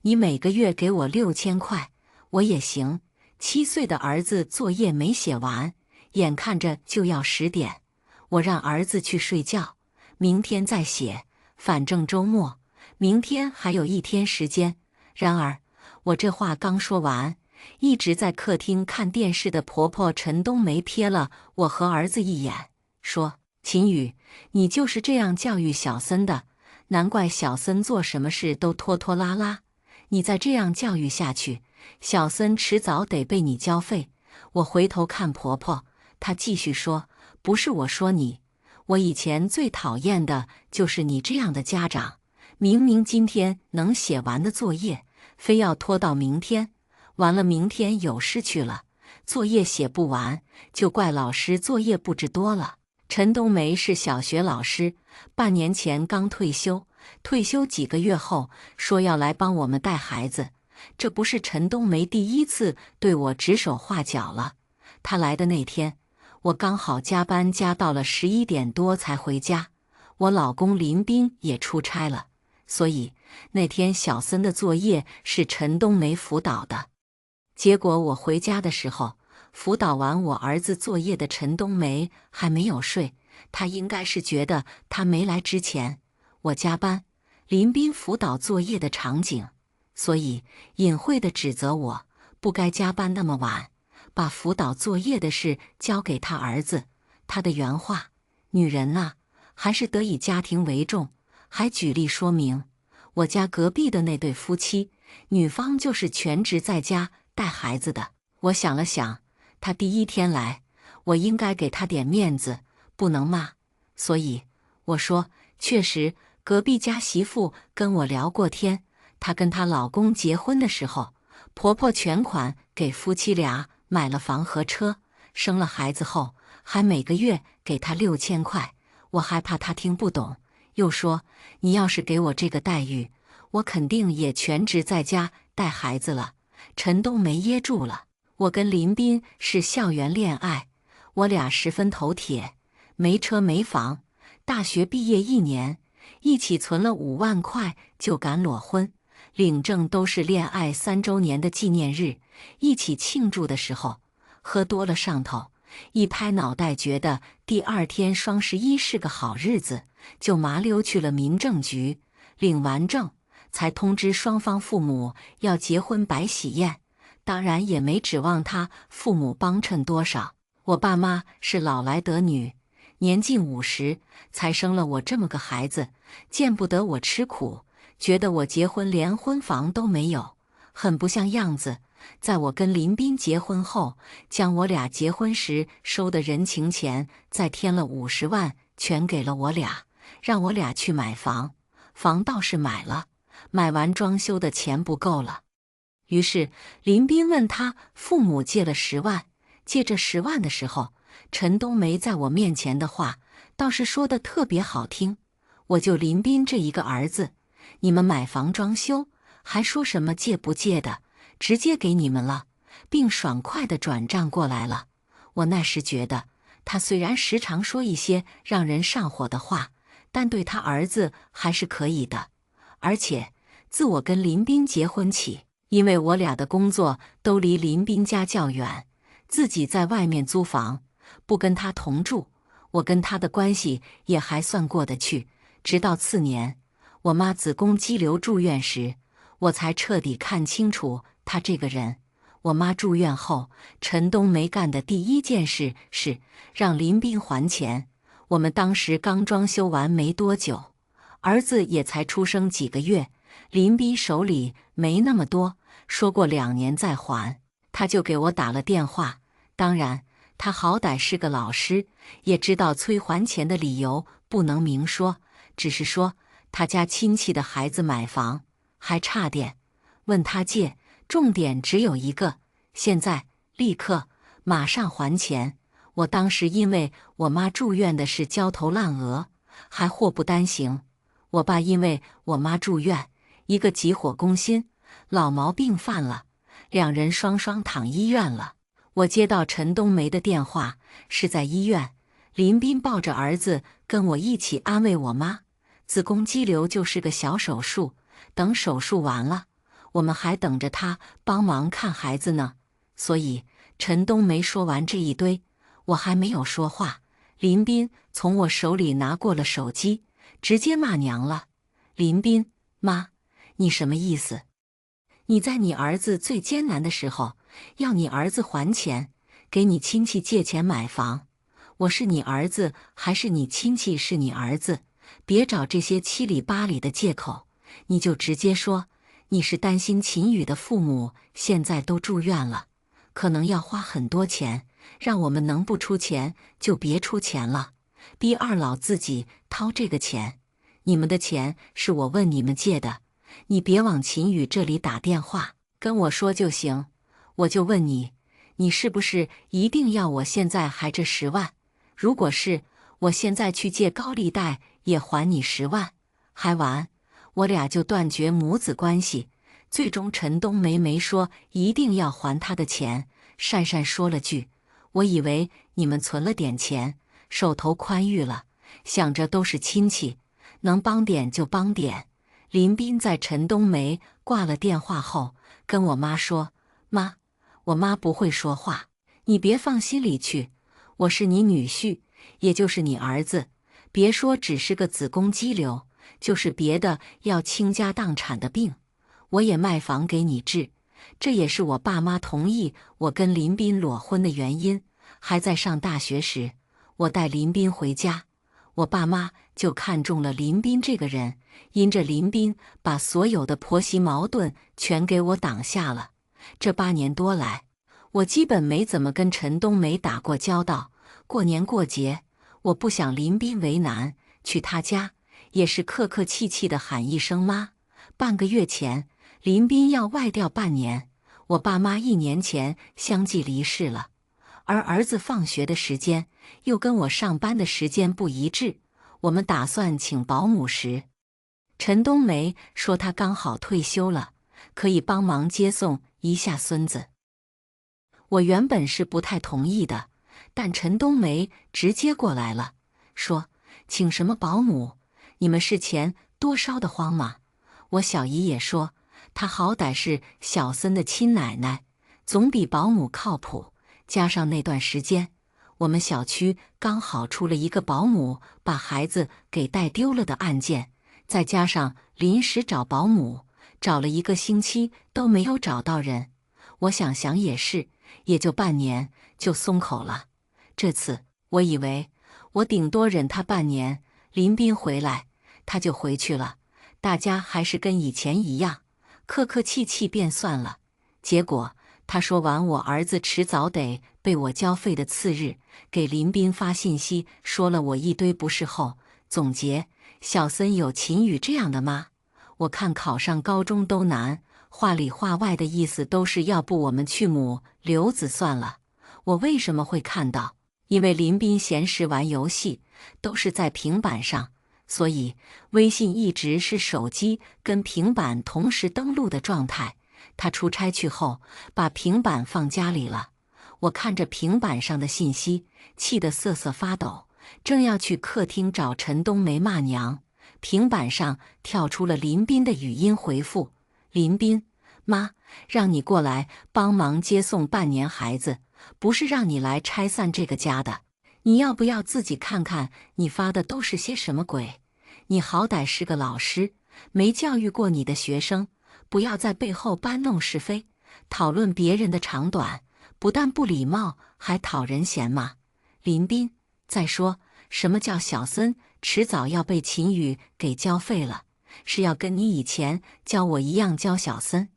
你每个月给我6000块，我也行。7岁的儿子作业没写完，眼看着就要10点，我让儿子去睡觉，明天再写，反正周末，明天还有1天时间。然而，我这话刚说完，一直在客厅看电视的婆婆陈冬梅瞥了我和儿子一眼，说：“秦宇，你就是这样教育小森的，难怪小森做什么事都拖拖拉拉。你再这样教育下去，小森迟早得被你交费。”我回头看婆婆，她继续说：“不是我说你，我以前最讨厌的就是你这样的家长，明明今天能写完的作业，非要拖到明天。完了明天有事去了，作业写不完，就怪老师作业布置多了。陈冬梅是小学老师，半年前刚退休，退休几个月后说要来帮我们带孩子。这不是陈冬梅第一次对我指手画脚了。她来的那天，我刚好加班加到了11点多才回家，我老公林斌也出差了，所以那天小森的作业是陈冬梅辅导的。结果我回家的时候，辅导完我儿子作业的陈冬梅还没有睡，她应该是觉得他没来之前我加班，林斌辅导作业的场景，所以隐晦地指责我不该加班那么晚，把辅导作业的事交给他儿子。他的原话：女人啊，还是得以家庭为重。还举例说明，我家隔壁的那对夫妻，女方就是全职在家带孩子的。我想了想，他第一天来，我应该给他点面子，不能骂。所以我说，确实，隔壁家媳妇跟我聊过天，她跟她老公结婚的时候，婆婆全款给夫妻俩买了房和车，生了孩子后还每个月给她6000块。我害怕她听不懂，又说你要是给我这个待遇，我肯定也全职在家带孩子了。陈冬梅噎住了。我跟林斌是校园恋爱，我俩十分头铁，没车没房，大学毕业1年，一起存了5万块就敢裸婚，领证都是恋爱3周年的纪念日，一起庆祝的时候，喝多了上头，一拍脑袋觉得第2天双11是个好日子，就麻溜去了民政局，领完证才通知双方父母要结婚摆喜宴。当然也没指望他父母帮衬多少，我爸妈是老来得女，年近50才生了我这么个孩子，见不得我吃苦，觉得我结婚连婚房都没有，很不像样子。在我跟林斌结婚后，将我俩结婚时收的人情钱再添了50万，全给了我俩，让我俩去买房。房倒是买了，买完装修的钱不够了。于是林斌问他父母借了10万，借这10万的时候，陈冬梅在我面前的话倒是说的特别好听，我就林斌这一个儿子，你们买房装修还说什么借不借的，直接给你们了，并爽快地转账过来了。我那时觉得他虽然时常说一些让人上火的话，但对他儿子还是可以的。而且自我跟林斌结婚起，因为我俩的工作都离林斌家较远，自己在外面租房，不跟他同住，我跟他的关系也还算过得去。直到次年，我妈子宫肌瘤住院时，我才彻底看清楚他这个人。我妈住院后，陈冬梅干的第一件事是让林斌还钱。我们当时刚装修完没多久，儿子也才出生几个月，林斌手里没那么多，说过2年再还，他就给我打了电话。当然，他好歹是个老师，也知道催还钱的理由不能明说，只是说他家亲戚的孩子买房还差点，问他借，重点只有一个：现在立刻马上还钱。我当时因为我妈住院的事焦头烂额，还祸不单行。我爸因为我妈住院，一个急火攻心，老毛病犯了，2人双双躺医院了。我接到陈冬梅的电话，是在医院，林斌抱着儿子跟我一起安慰我妈，子宫肌瘤就是个小手术，等手术完了，我们还等着他帮忙看孩子呢。所以陈冬梅说完这一堆，我还没有说话，林斌从我手里拿过了手机，直接骂娘了。林斌，妈，你什么意思？你在你儿子最艰难的时候，要你儿子还钱，给你亲戚借钱买房。我是你儿子还是你亲戚是你儿子？别找这些七里八里的借口，你就直接说你是担心秦宇的父母现在都住院了，可能要花很多钱，让我们能不出钱就别出钱了，逼二老自己掏这个钱。你们的钱是我问你们借的，你别往秦宇这里打电话，跟我说就行。我就问你，你是不是一定要我现在还这10万？如果是，我现在去借高利贷也还你10万，还完，我俩就断绝母子关系。最终陈冬梅没说一定要还他的钱，讪讪说了句：我以为你们存了点钱，手头宽裕了，想着都是亲戚，能帮点就帮点。林斌在陈冬梅挂了电话后跟我妈说：妈，我妈不会说话，你别放心里去，我是你女婿，也就是你儿子，别说只是个子宫肌瘤，就是别的要倾家荡产的病，我也卖房给你治。这也是我爸妈同意我跟林斌裸婚的原因。还在上大学时，我带林斌回家，我爸妈就看中了林斌这个人，因着林斌把所有的婆媳矛盾全给我挡下了。这8年多来，我基本没怎么跟陈冬梅打过交道。过年过节，我不想林斌为难，去他家也是客客气气的喊一声妈。半个月前，林斌要外调半年，我爸妈1年前相继离世了，而儿子放学的时间又跟我上班的时间不一致。我们打算请保姆时，陈冬梅说她刚好退休了，可以帮忙接送一下孙子。我原本是不太同意的，但陈冬梅直接过来了，说请什么保姆，你们是钱多烧得慌吗？我小姨也说，她好歹是小森的亲奶奶，总比保姆靠谱。加上那段时间，我们小区刚好出了一个保姆把孩子给带丢了的案件，再加上临时找保姆，找了1个星期都没有找到人。我想想也是，也就半年就松口了。这次我以为我顶多忍他半年，林斌回来他就回去了，大家还是跟以前一样，客客气气便算了。结果他说完我儿子迟早得被我交费的次日，给林斌发信息说了我一堆不是后，总结：小森有秦宇这样的妈，我看考上高中都难，话里话外的意思都是要不我们去母留子算了。我为什么会看到？因为林斌闲时玩游戏都是在平板上，所以微信一直是手机跟平板同时登录的状态。他出差去后，把平板放家里了。我看着平板上的信息，气得瑟瑟发抖，正要去客厅找陈冬梅骂娘，平板上跳出了林斌的语音回复：林斌，妈，让你过来帮忙接送半年孩子，不是让你来拆散这个家的。你要不要自己看看你发的都是些什么鬼？你好歹是个老师，没教育过你的学生，不要在背后搬弄是非，讨论别人的长短，不但不礼貌，还讨人嫌嘛。林斌，再说，什么叫小森迟早要被秦宇给交费了？是要跟你以前教我一样教小森？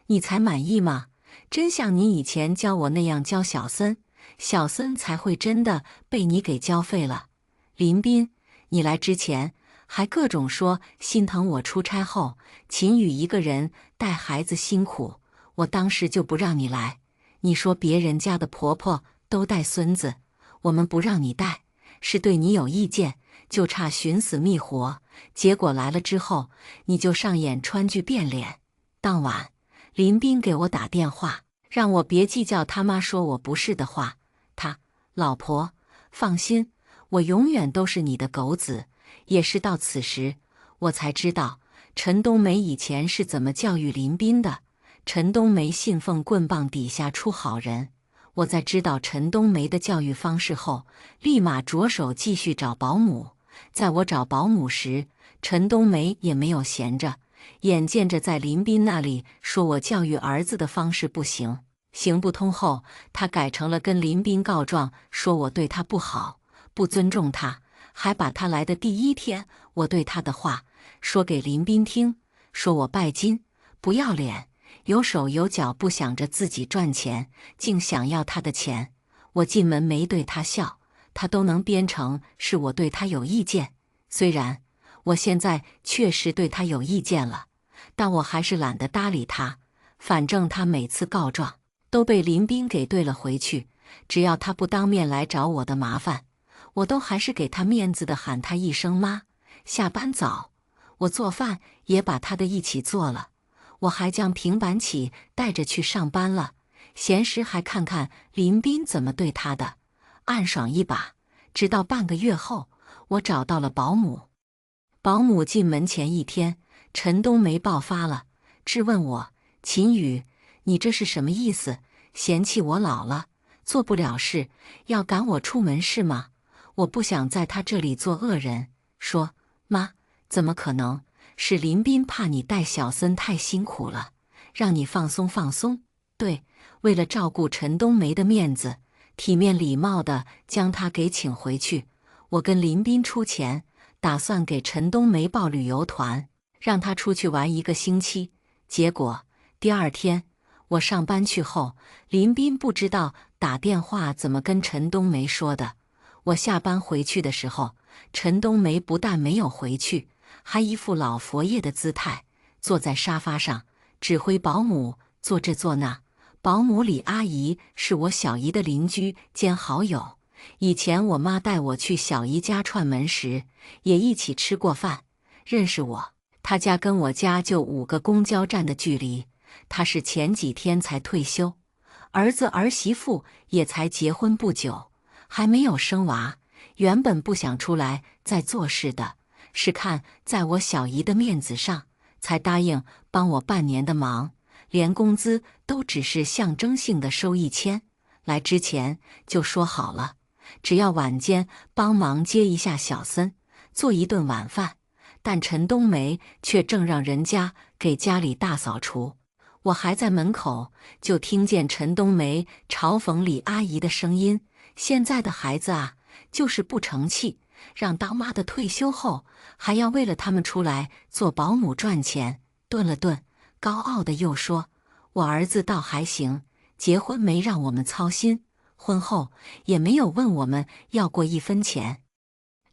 你才满意吗？真像你以前教我那样教小森，小森才会真的被你给交费了。林斌，你来之前还各种说心疼我出差后秦宇一个人带孩子辛苦，我当时就不让你来。你说别人家的婆婆都带孙子，我们不让你带，是对你有意见，就差寻死觅活。结果来了之后，你就上演川剧变脸。当晚，林斌给我打电话，让我别计较他妈说我不是的话。老婆，放心，我永远都是你的狗子。也是到此时，我才知道陈冬梅以前是怎么教育林斌的。陈冬梅信奉棍棒底下出好人。我在知道陈冬梅的教育方式后，立马着手继续找保姆。在我找保姆时，陈冬梅也没有闲着，眼见着在林斌那里说我教育儿子的方式不行，行不通后，他改成了跟林斌告状，说我对他不好，不尊重他，还把他来的第1天我对他的话说给林斌听，说我拜金，不要脸，有手有脚，不想着自己赚钱，竟想要他的钱。我进门没对他笑，他都能编成是我对他有意见。虽然我现在确实对他有意见了，但我还是懒得搭理他，反正他每次告状都被林斌给兑了回去。只要他不当面来找我的麻烦，我都还是给他面子的，喊他一声妈。下班早，我做饭也把他的一起做了。我还将平板起带着去上班了，闲时还看看林斌怎么对他的，暗爽一把。直到半个月后，我找到了保姆。保姆进门前一天，陈冬梅爆发了，质问我：秦宇，你这是什么意思？嫌弃我老了，做不了事，要赶我出门是吗？我不想在他这里做恶人。说：妈，怎么可能？是林斌怕你带小森太辛苦了，让你放松放松。对，为了照顾陈冬梅的面子，体面礼貌地将她给请回去。我跟林斌出钱，打算给陈冬梅报旅游团，让她出去玩1个星期。结果第2天我上班去后，林斌不知道打电话怎么跟陈冬梅说的。我下班回去的时候，陈冬梅不但没有回去，还一副老佛爷的姿态，坐在沙发上指挥保姆做这做那。保姆李阿姨是我小姨的邻居兼好友，以前我妈带我去小姨家串门时，也一起吃过饭，认识我。她家跟我家就5个公交站的距离，她是前几天才退休，儿子儿媳妇也才结婚不久，还没有生娃。原本不想出来再做事的，是看在我小姨的面子上，才答应帮我半年的忙，连工资都只是象征性的收1000。来之前就说好了，只要晚间帮忙接一下小森，做一顿晚饭。但陈冬梅却正让人家给家里大扫除。我还在门口，就听见陈冬梅嘲讽李阿姨的声音：现在的孩子啊，就是不成器，让当妈的退休后还要为了他们出来做保姆赚钱。顿了顿，高傲的又说：我儿子倒还行，结婚没让我们操心，婚后也没有问我们要过1分钱。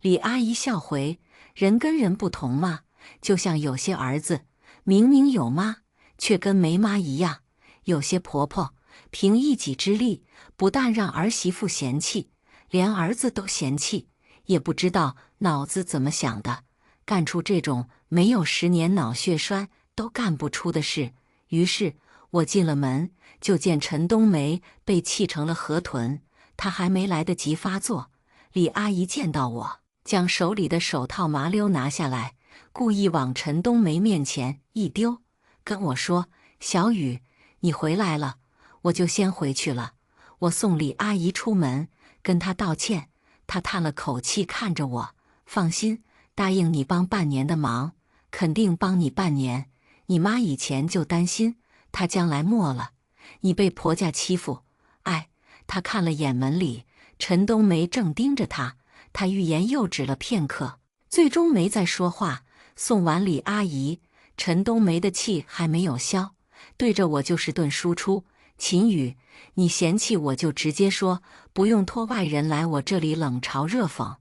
李阿姨笑回：人跟人不同嘛，就像有些儿子明明有妈，却跟没妈一样；有些婆婆凭一己之力，不但让儿媳妇嫌弃，连儿子都嫌弃，也不知道脑子怎么想的，干出这种没有10年脑血栓都干不出的事。于是我进了门，就见陈冬梅被气成了河豚，她还没来得及发作，李阿姨见到我，将手里的手套麻溜拿下来，故意往陈冬梅面前一丢，跟我说：小雨，你回来了，我就先回去了。我送李阿姨出门，跟她道歉，她叹了口气看着我：放心，答应你帮半年的忙，肯定帮你半年。你妈以前就担心她将来没了，你被婆家欺负。哎，她看了眼门里，陈冬梅正盯着她，她欲言又止了片刻，最终没再说话。送完李阿姨，陈冬梅的气还没有消，对着我就是顿输出：秦宇，你嫌弃我就直接说，不用拖外人来我这里冷嘲热讽。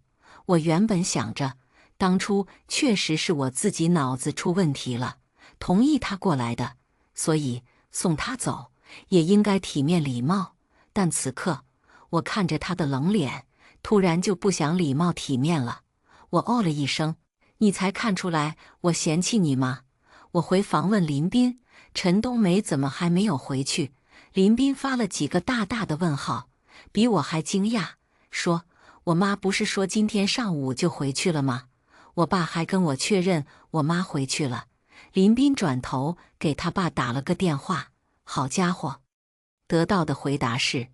我原本想着，当初确实是我自己脑子出问题了，同意他过来的，所以送他走也应该体面礼貌。但此刻我看着他的冷脸，突然就不想礼貌体面了。我哦了一声：你才看出来我嫌弃你吗？我回房问林斌，陈冬梅怎么还没有回去？林斌发了几个大大的问号，比我还惊讶，说：我妈不是说今天上午就回去了吗？我爸还跟我确认我妈回去了。林斌转头给他爸打了个电话，好家伙，得到的回答是：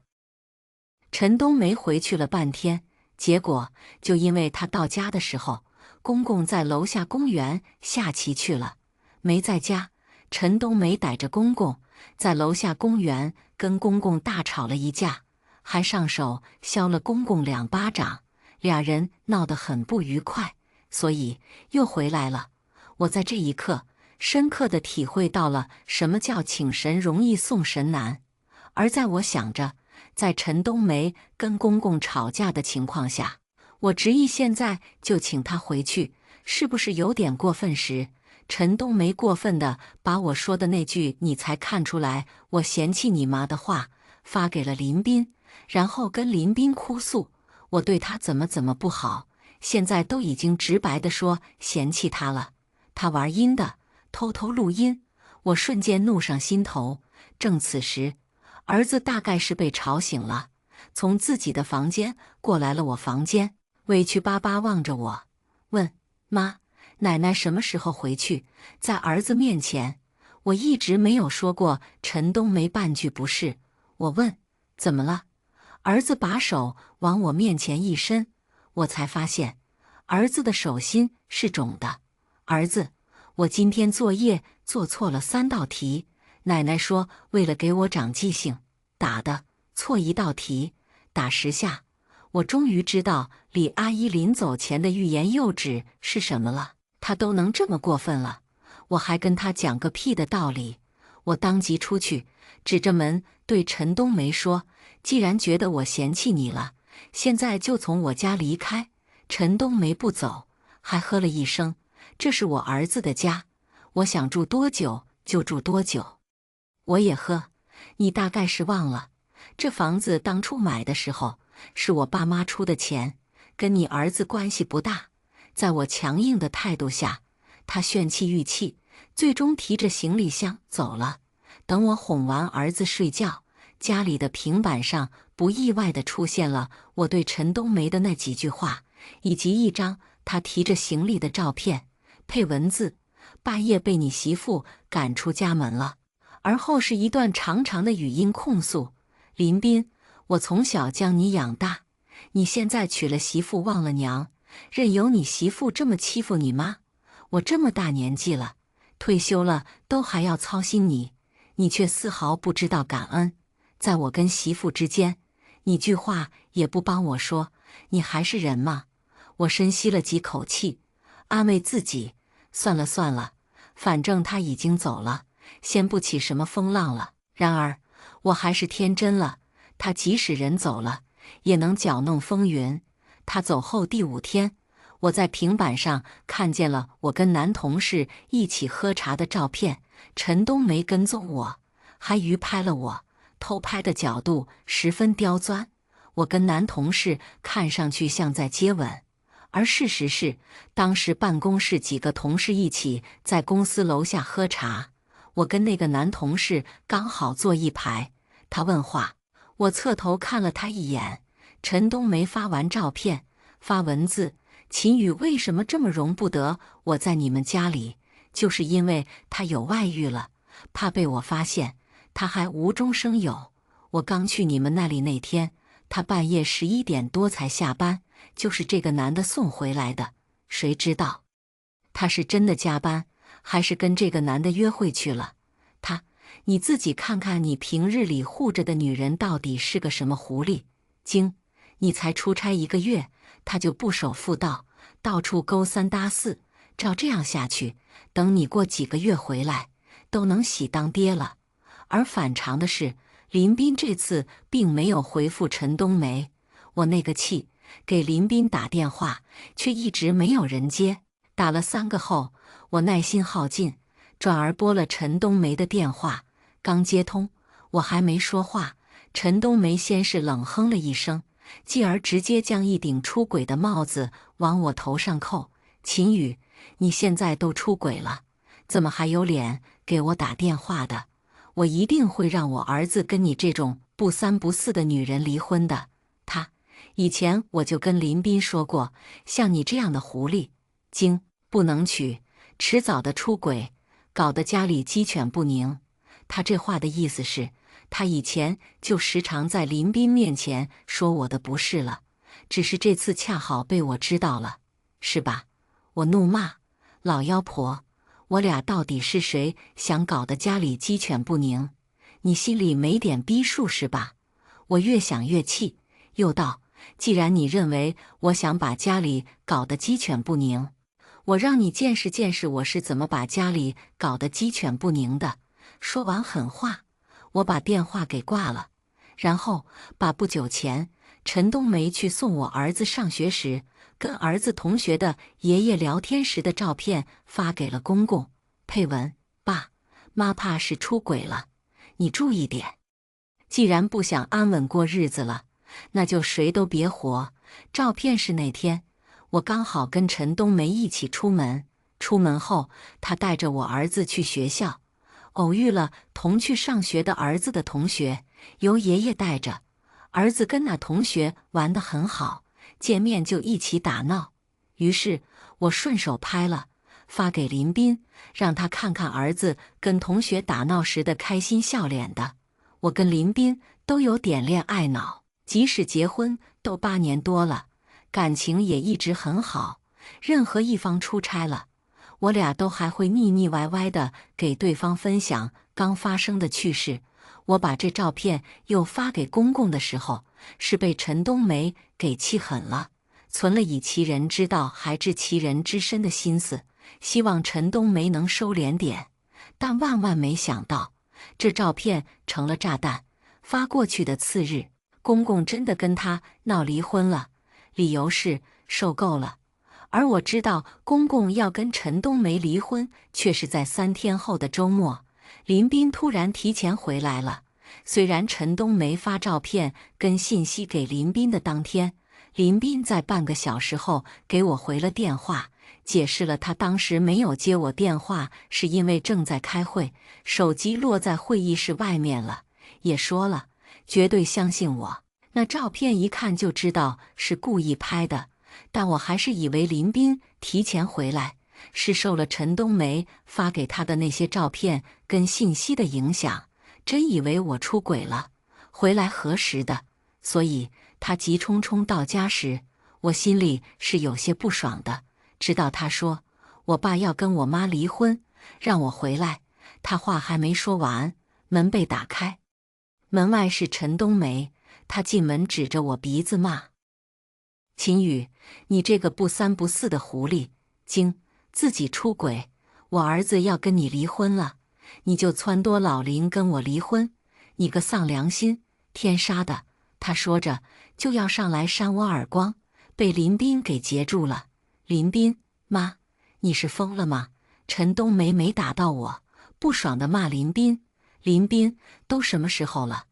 陈冬梅回去了半天，结果就因为他到家的时候，公公在楼下公园下棋去了，没在家。陈冬梅逮着公公，在楼下公园跟公公大吵了一架，还上手削了公公2巴掌，俩人闹得很不愉快，所以又回来了。我在这一刻深刻地体会到了什么叫请神容易送神难。而在我想着，在陈冬梅跟公公吵架的情况下，我执意现在就请他回去，是不是有点过分时，陈冬梅过分地把我说的那句"你才看出来我嫌弃你妈"的话发给了林斌，然后跟林斌哭诉我对他怎么不好，现在都已经直白地说嫌弃他了。他玩阴的，偷偷录音，我瞬间怒上心头。正此时，儿子大概是被吵醒了，从自己的房间过来了我房间，委屈巴巴望着我，问妈，奶奶什么时候回去？在儿子面前，我一直没有说过陈冬梅半句不是。我问怎么了？儿子把手往我面前一伸，我才发现儿子的手心是肿的。儿子，我今天作业做错了3道题，奶奶说为了给我长记性，打的，错1道题，打10下。我终于知道李阿姨临走前的欲言又止是什么了。她都能这么过分了，我还跟她讲个屁的道理。我当即出去，指着门对陈冬梅说，既然觉得我嫌弃你了，现在就从我家离开。陈冬梅不走，还喝了一声，这是我儿子的家，我想住多久就住多久。我也喝，你大概是忘了，这房子当初买的时候是我爸妈出的钱，跟你儿子关系不大。在我强硬的态度下，他炫气欲泣，最终提着行李箱走了。等我哄完儿子睡觉，家里的平板上不意外地出现了我对陈冬梅的那几句话，以及一张他提着行李的照片，配文字：半夜被你媳妇赶出家门了。而后是一段长长的语音控诉：林斌，我从小将你养大，你现在娶了媳妇忘了娘，任由你媳妇这么欺负你妈。我这么大年纪了，退休了都还要操心你，你却丝毫不知道感恩。在我跟媳妇之间，你句话也不帮我说，你还是人吗？我深吸了几口气，安慰自己，算了算了，反正他已经走了，掀不起什么风浪了。然而我还是天真了，他即使人走了，也能搅弄风云。他走后第5天，我在平板上看见了我跟男同事一起喝茶的照片，陈冬梅跟踪我，还鱼拍了我，偷拍的角度十分刁钻，我跟男同事看上去像在接吻。而事实是，当时办公室几个同事一起在公司楼下喝茶，我跟那个男同事刚好坐一排。他问话，我侧头看了他一眼。陈冬梅发完照片，发文字：秦宇为什么这么容不得我在你们家里？就是因为他有外遇了，怕被我发现，他还无中生有。我刚去你们那里那天，他半夜11点多才下班，就是这个男的送回来的。谁知道他是真的加班，还是跟这个男的约会去了？你自己看看，你平日里护着的女人到底是个什么狐狸精？你才出差1个月，他就不守妇道，到处勾3搭4。照这样下去，等你过几个月回来，都能喜当爹了。而反常的是，林斌这次并没有回复陈冬梅。我那个气，给林斌打电话，却一直没有人接。打了3个后，我耐心耗尽，转而拨了陈冬梅的电话。刚接通，我还没说话，陈冬梅先是冷哼了一声，继而直接将一顶出轨的帽子往我头上扣。秦宇，你现在都出轨了，怎么还有脸给我打电话的？我一定会让我儿子跟你这种不三不四的女人离婚的。以前我就跟林斌说过，像你这样的狐狸精不能娶，迟早的出轨，搞得家里鸡犬不宁。他这话的意思是，他以前就时常在林斌面前说我的不是了，只是这次恰好被我知道了，是吧？我怒骂，老妖婆，我俩到底是谁想搞得家里鸡犬不宁？你心里没点逼数是吧？我越想越气，又道，既然你认为我想把家里搞得鸡犬不宁，我让你见识见识我是怎么把家里搞得鸡犬不宁的。说完狠话，我把电话给挂了，然后把不久前陈冬梅去送我儿子上学时，跟儿子同学的爷爷聊天时的照片发给了公公，配文：爸妈怕是出轨了，你注意点。既然不想安稳过日子了，那就谁都别活。照片是那天，我刚好跟陈冬梅一起出门。出门后，她带着我儿子去学校，偶遇了同去上学的儿子的同学，由爷爷带着。儿子跟那同学玩得很好，见面就一起打闹。于是我顺手拍了，发给林斌，让他看看儿子跟同学打闹时的开心笑脸的。我跟林斌都有点恋爱脑，即使结婚都8年多了，感情也一直很好。任何一方出差了，我俩都还会腻腻歪歪的给对方分享刚发生的趣事。我把这照片又发给公公的时候，是被陈冬梅给气狠了，存了以其人之道还治其人之身的心思，希望陈冬梅能收敛点。但万万没想到，这照片成了炸弹。发过去的次日，公公真的跟他闹离婚了，理由是受够了。而我知道公公要跟陈冬梅离婚，却是在3天后的周末。林斌突然提前回来了。虽然陈冬梅发照片跟信息给林斌的当天，林斌在半个小时后给我回了电话，解释了他当时没有接我电话是因为正在开会，手机落在会议室外面了。也说了，绝对相信我，那照片一看就知道是故意拍的。但我还是以为林斌提前回来是受了陈冬梅发给他的那些照片跟信息的影响，真以为我出轨了，回来核实的。所以他急冲冲到家时，我心里是有些不爽的。直到他说我爸要跟我妈离婚，让我回来，他话还没说完，门被打开，门外是陈冬梅。他进门指着我鼻子骂：秦宇，你这个不三不四的狐狸精，自己出轨，我儿子要跟你离婚了，你就撺掇老林跟我离婚，你个丧良心，天杀的！他说着就要上来扇我耳光，被林斌给截住了。林斌，妈，你是疯了吗？陈冬梅没打到我，不爽地骂林斌。林斌，都什么时候了，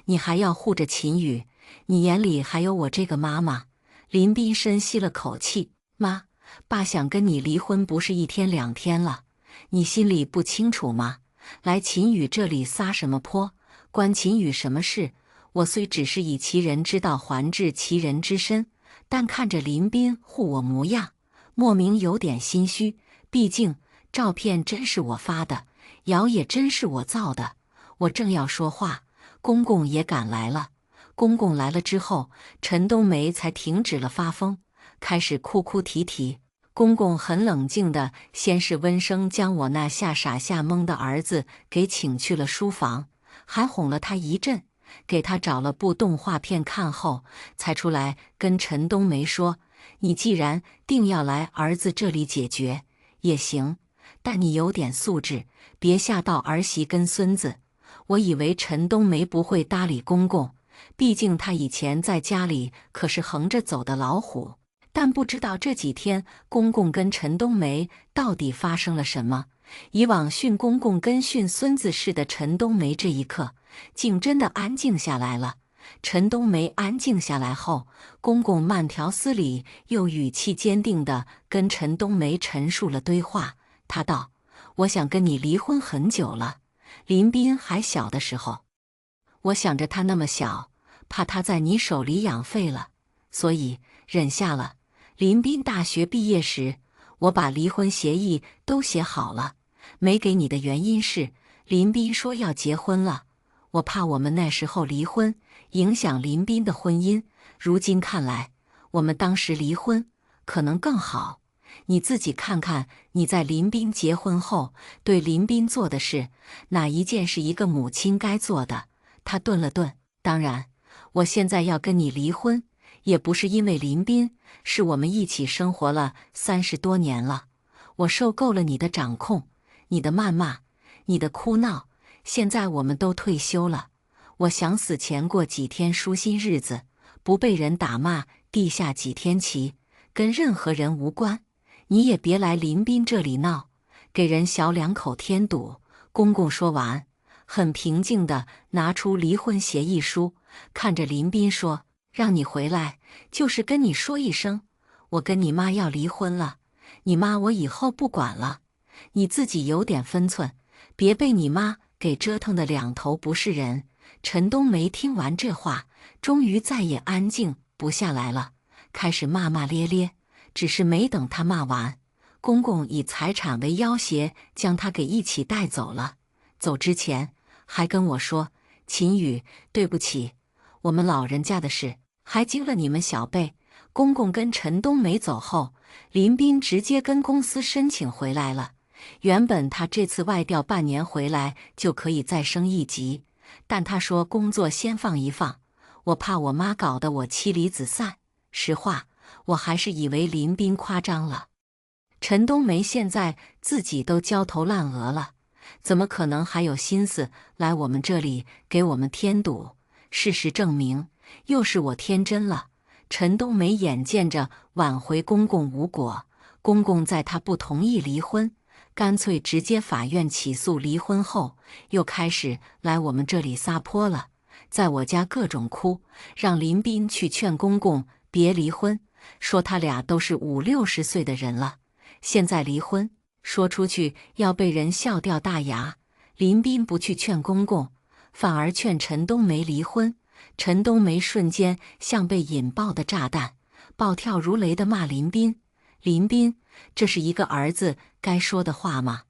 你还要护着秦宇？你眼里还有我这个妈吗？林斌深吸了口气，妈，爸想跟你离婚不是1天2天了，你心里不清楚吗？来秦宇这里撒什么泼？关秦宇什么事？我虽只是以其人之道还治其人之身，但看着林斌护我模样，莫名有点心虚。毕竟照片真是我发的，谣也真是我造的。我正要说话，公公也赶来了。公公来了之后，陈冬梅才停止了发疯，开始哭哭啼啼。公公很冷静的，先是温声将我那吓傻吓懵的儿子给请去了书房，还哄了他一阵，给他找了部动画片看后，才出来跟陈冬梅说：你既然定要来儿子这里解决也行，但你有点素质，别吓到儿媳跟孙子。我以为陈冬梅不会搭理公公，毕竟他以前在家里可是横着走的老虎，但不知道这几天公公跟陈冬梅到底发生了什么。以往训公公跟训孙子似的，陈冬梅这一刻竟真的安静下来了。陈冬梅安静下来后，公公慢条斯理又语气坚定地跟陈冬梅陈述了堆话。他道：我想跟你离婚很久了，林斌还小的时候，我想着他那么小，怕他在你手里养废了，所以忍下了。林斌大学毕业时，我把离婚协议都写好了，没给你的原因是林斌说要结婚了，我怕我们那时候离婚影响林斌的婚姻。如今看来，我们当时离婚可能更好。你自己看看，你在林斌结婚后对林斌做的事，哪一件是一个母亲该做的？他顿了顿，当然，我现在要跟你离婚，也不是因为林斌，是我们一起生活了30多年了，我受够了你的掌控，你的谩骂，你的哭闹。现在我们都退休了，我想死前过几天舒心日子，不被人打骂，地下几天棋，跟任何人无关。你也别来林斌这里闹，给人小两口添堵。公公说完，很平静地拿出离婚协议书，看着林斌说：“让你回来，就是跟你说一声，我跟你妈要离婚了。你妈我以后不管了，你自己有点分寸，别被你妈给折腾得两头不是人。”陈冬梅听完这话，终于再也安静不下来了，开始骂骂咧咧。只是没等她骂完，公公以财产为要挟，将她给一起带走了。走之前还跟我说：“秦宇，对不起，我们老人家的事还惊了你们小辈。”公公跟陈冬梅走后，林斌直接跟公司申请回来了。原本他这次外调半年回来就可以再升一级，但他说工作先放一放，我怕我妈搞得我妻离子散。实话，我还是以为林斌夸张了。陈冬梅现在自己都焦头烂额了，怎么可能还有心思来我们这里给我们添堵？事实证明，又是我天真了。陈冬梅眼见着挽回公公无果，公公在她不同意离婚，干脆直接法院起诉离婚后，又开始来我们这里撒泼了，在我家各种哭，让林斌去劝公公别离婚，说他俩都是50、60岁的人了，现在离婚说出去要被人笑掉大牙。林斌不去劝公公，反而劝陈冬梅离婚。陈冬梅瞬间像被引爆的炸弹，暴跳如雷地骂林斌：“林斌，这是一个儿子该说的话吗？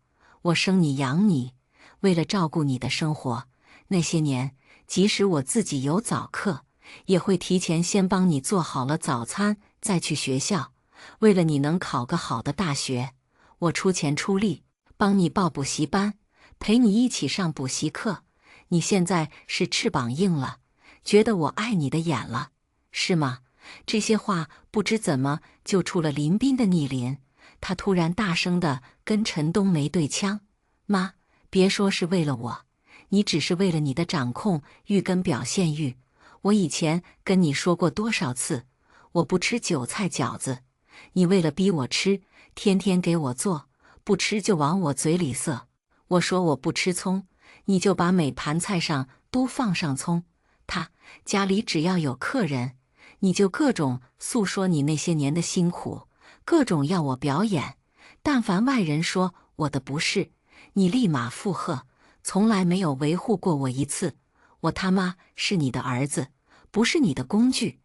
我生你养你，为了照顾你的生活，那些年即使我自己有早课，也会提前先帮你做好了早餐再去学校。为了你能考个好的大学，我出钱出力帮你报补习班，陪你一起上补习课。你现在是翅膀硬了，觉得我碍你的眼了，是吗？”这些话不知怎么就出了林斌的逆鳞，他突然大声地跟陈冬梅对呛：“妈，别说是为了我，你只是为了你的掌控欲跟表现欲。我以前跟你说过多少次，我不吃韭菜饺子，你为了逼我吃，天天给我做，不吃就往我嘴里塞。我说我不吃葱，你就把每盘菜上都放上葱。家里只要有客人，你就各种诉说你那些年的辛苦，各种要我表演。但凡外人说我的不是，你立马附和，从来没有维护过我一次。我他妈是你的儿子，不是你的工具。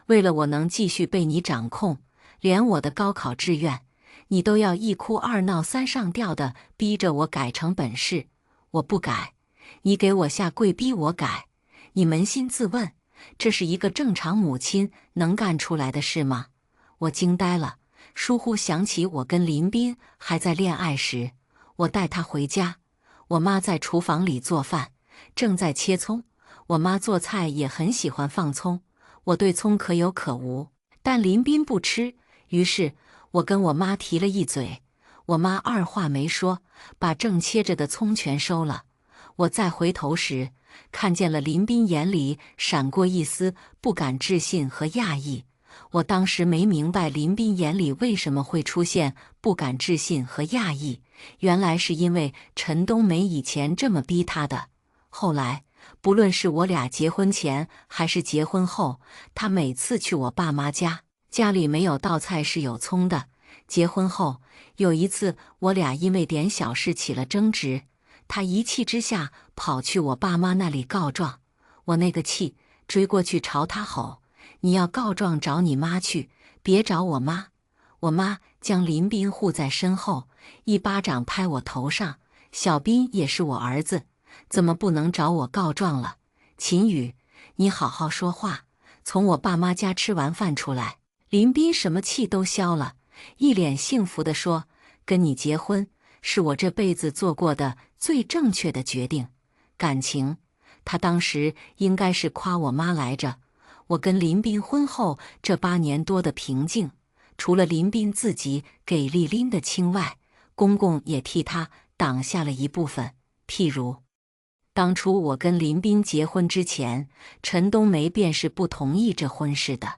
为了我能继续被你掌控，连我的高考志愿，你都要一哭二闹三上吊的逼着我改成本市。我不改，你给我下跪逼我改。你扪心自问，这是一个正常母亲能干出来的事吗？”我惊呆了，疏忽想起我跟林斌还在恋爱时，我带他回家，我妈在厨房里做饭，正在切葱。我妈做菜也很喜欢放葱，我对葱可有可无，但林斌不吃，于是我跟我妈提了一嘴，我妈二话没说，把正切着的葱全收了。我再回头时，看见了林斌眼里闪过一丝不敢置信和讶异。我当时没明白林斌眼里为什么会出现不敢置信和讶异，原来是因为陈冬梅以前这么逼他的。后来，不论是我俩结婚前还是结婚后，他每次去我爸妈家，家里没有道菜是有葱的。结婚后，有一次我俩因为点小事起了争执，他一气之下跑去我爸妈那里告状。我那个气，追过去朝他吼：“你要告状找你妈去，别找我妈。”我妈将林斌护在身后，一巴掌拍我头上：“小斌也是我儿子，怎么不能找我告状了？秦宇，你好好说话。”从我爸妈家吃完饭出来，林斌什么气都消了，一脸幸福地说：“跟你结婚是我这辈子做过的最正确的决定。”感情，他当时应该是夸我妈来着。我跟林斌婚后这8年多的平静，除了林斌自己给力拎得清外，公公也替他挡下了一部分。譬如，当初我跟林斌结婚之前，陈冬梅便是不同意这婚事的。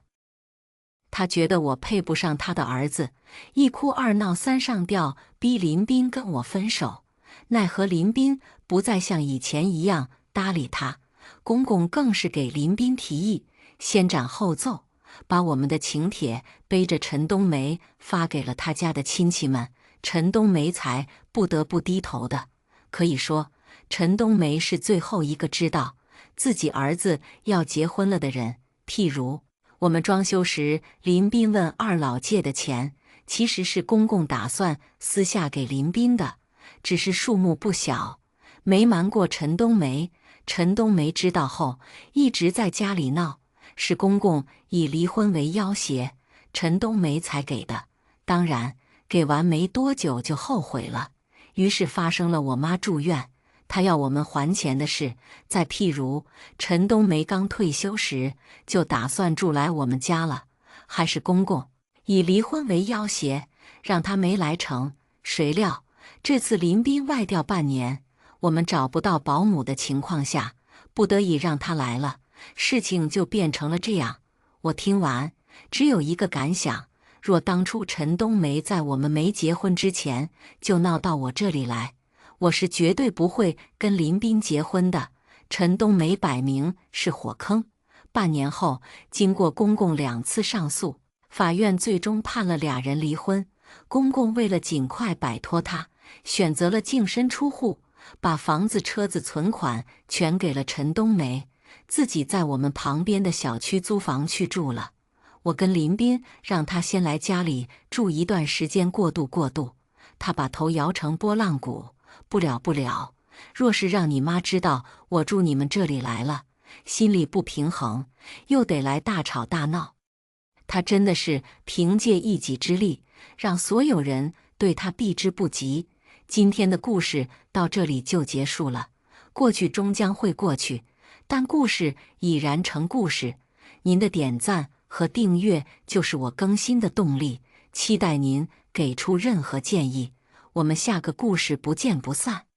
他觉得我配不上他的儿子，一哭二闹三上吊，逼林斌跟我分手。奈何林彬不再像以前一样搭理他，公公更是给林彬提议，先斩后奏，把我们的请帖背着陈冬梅发给了他家的亲戚们，陈冬梅才不得不低头的。可以说，陈冬梅是最后一个知道自己儿子要结婚了的人。譬如我们装修时，林彬问二老借的钱，其实是公公打算私下给林彬的，只是数目不小，没瞒过陈冬梅。陈冬梅知道后，一直在家里闹，是公公以离婚为要挟，陈冬梅才给的。当然，给完没多久就后悔了，于是发生了我妈住院，她要我们还钱的事。再譬如，陈冬梅刚退休时就打算住来我们家了，还是公公以离婚为要挟，让她没来成。谁料这次林彬外调半年，我们找不到保姆的情况下，不得已让她来了，事情就变成了这样。我听完只有一个感想，若当初陈冬梅在我们没结婚之前就闹到我这里来，我是绝对不会跟林彬结婚的。陈冬梅摆明是火坑。半年后，经过公公2次上诉，法院最终判了俩人离婚。公公为了尽快摆脱她，选择了净身出户，把房子、车子、存款全给了陈冬梅，自己在我们旁边的小区租房去住了。我跟林彬让他先来家里住一段时间过渡过渡，他把头摇成拨浪鼓，不了，若是让你妈知道我住你们这里来了，心里不平衡，又得来大吵大闹。他真的是凭借一己之力，让所有人对他避之不及。今天的故事到这里就结束了，过去终将会过去，但故事已然成故事。您的点赞和订阅就是我更新的动力，期待您给出任何建议，我们下个故事不见不散。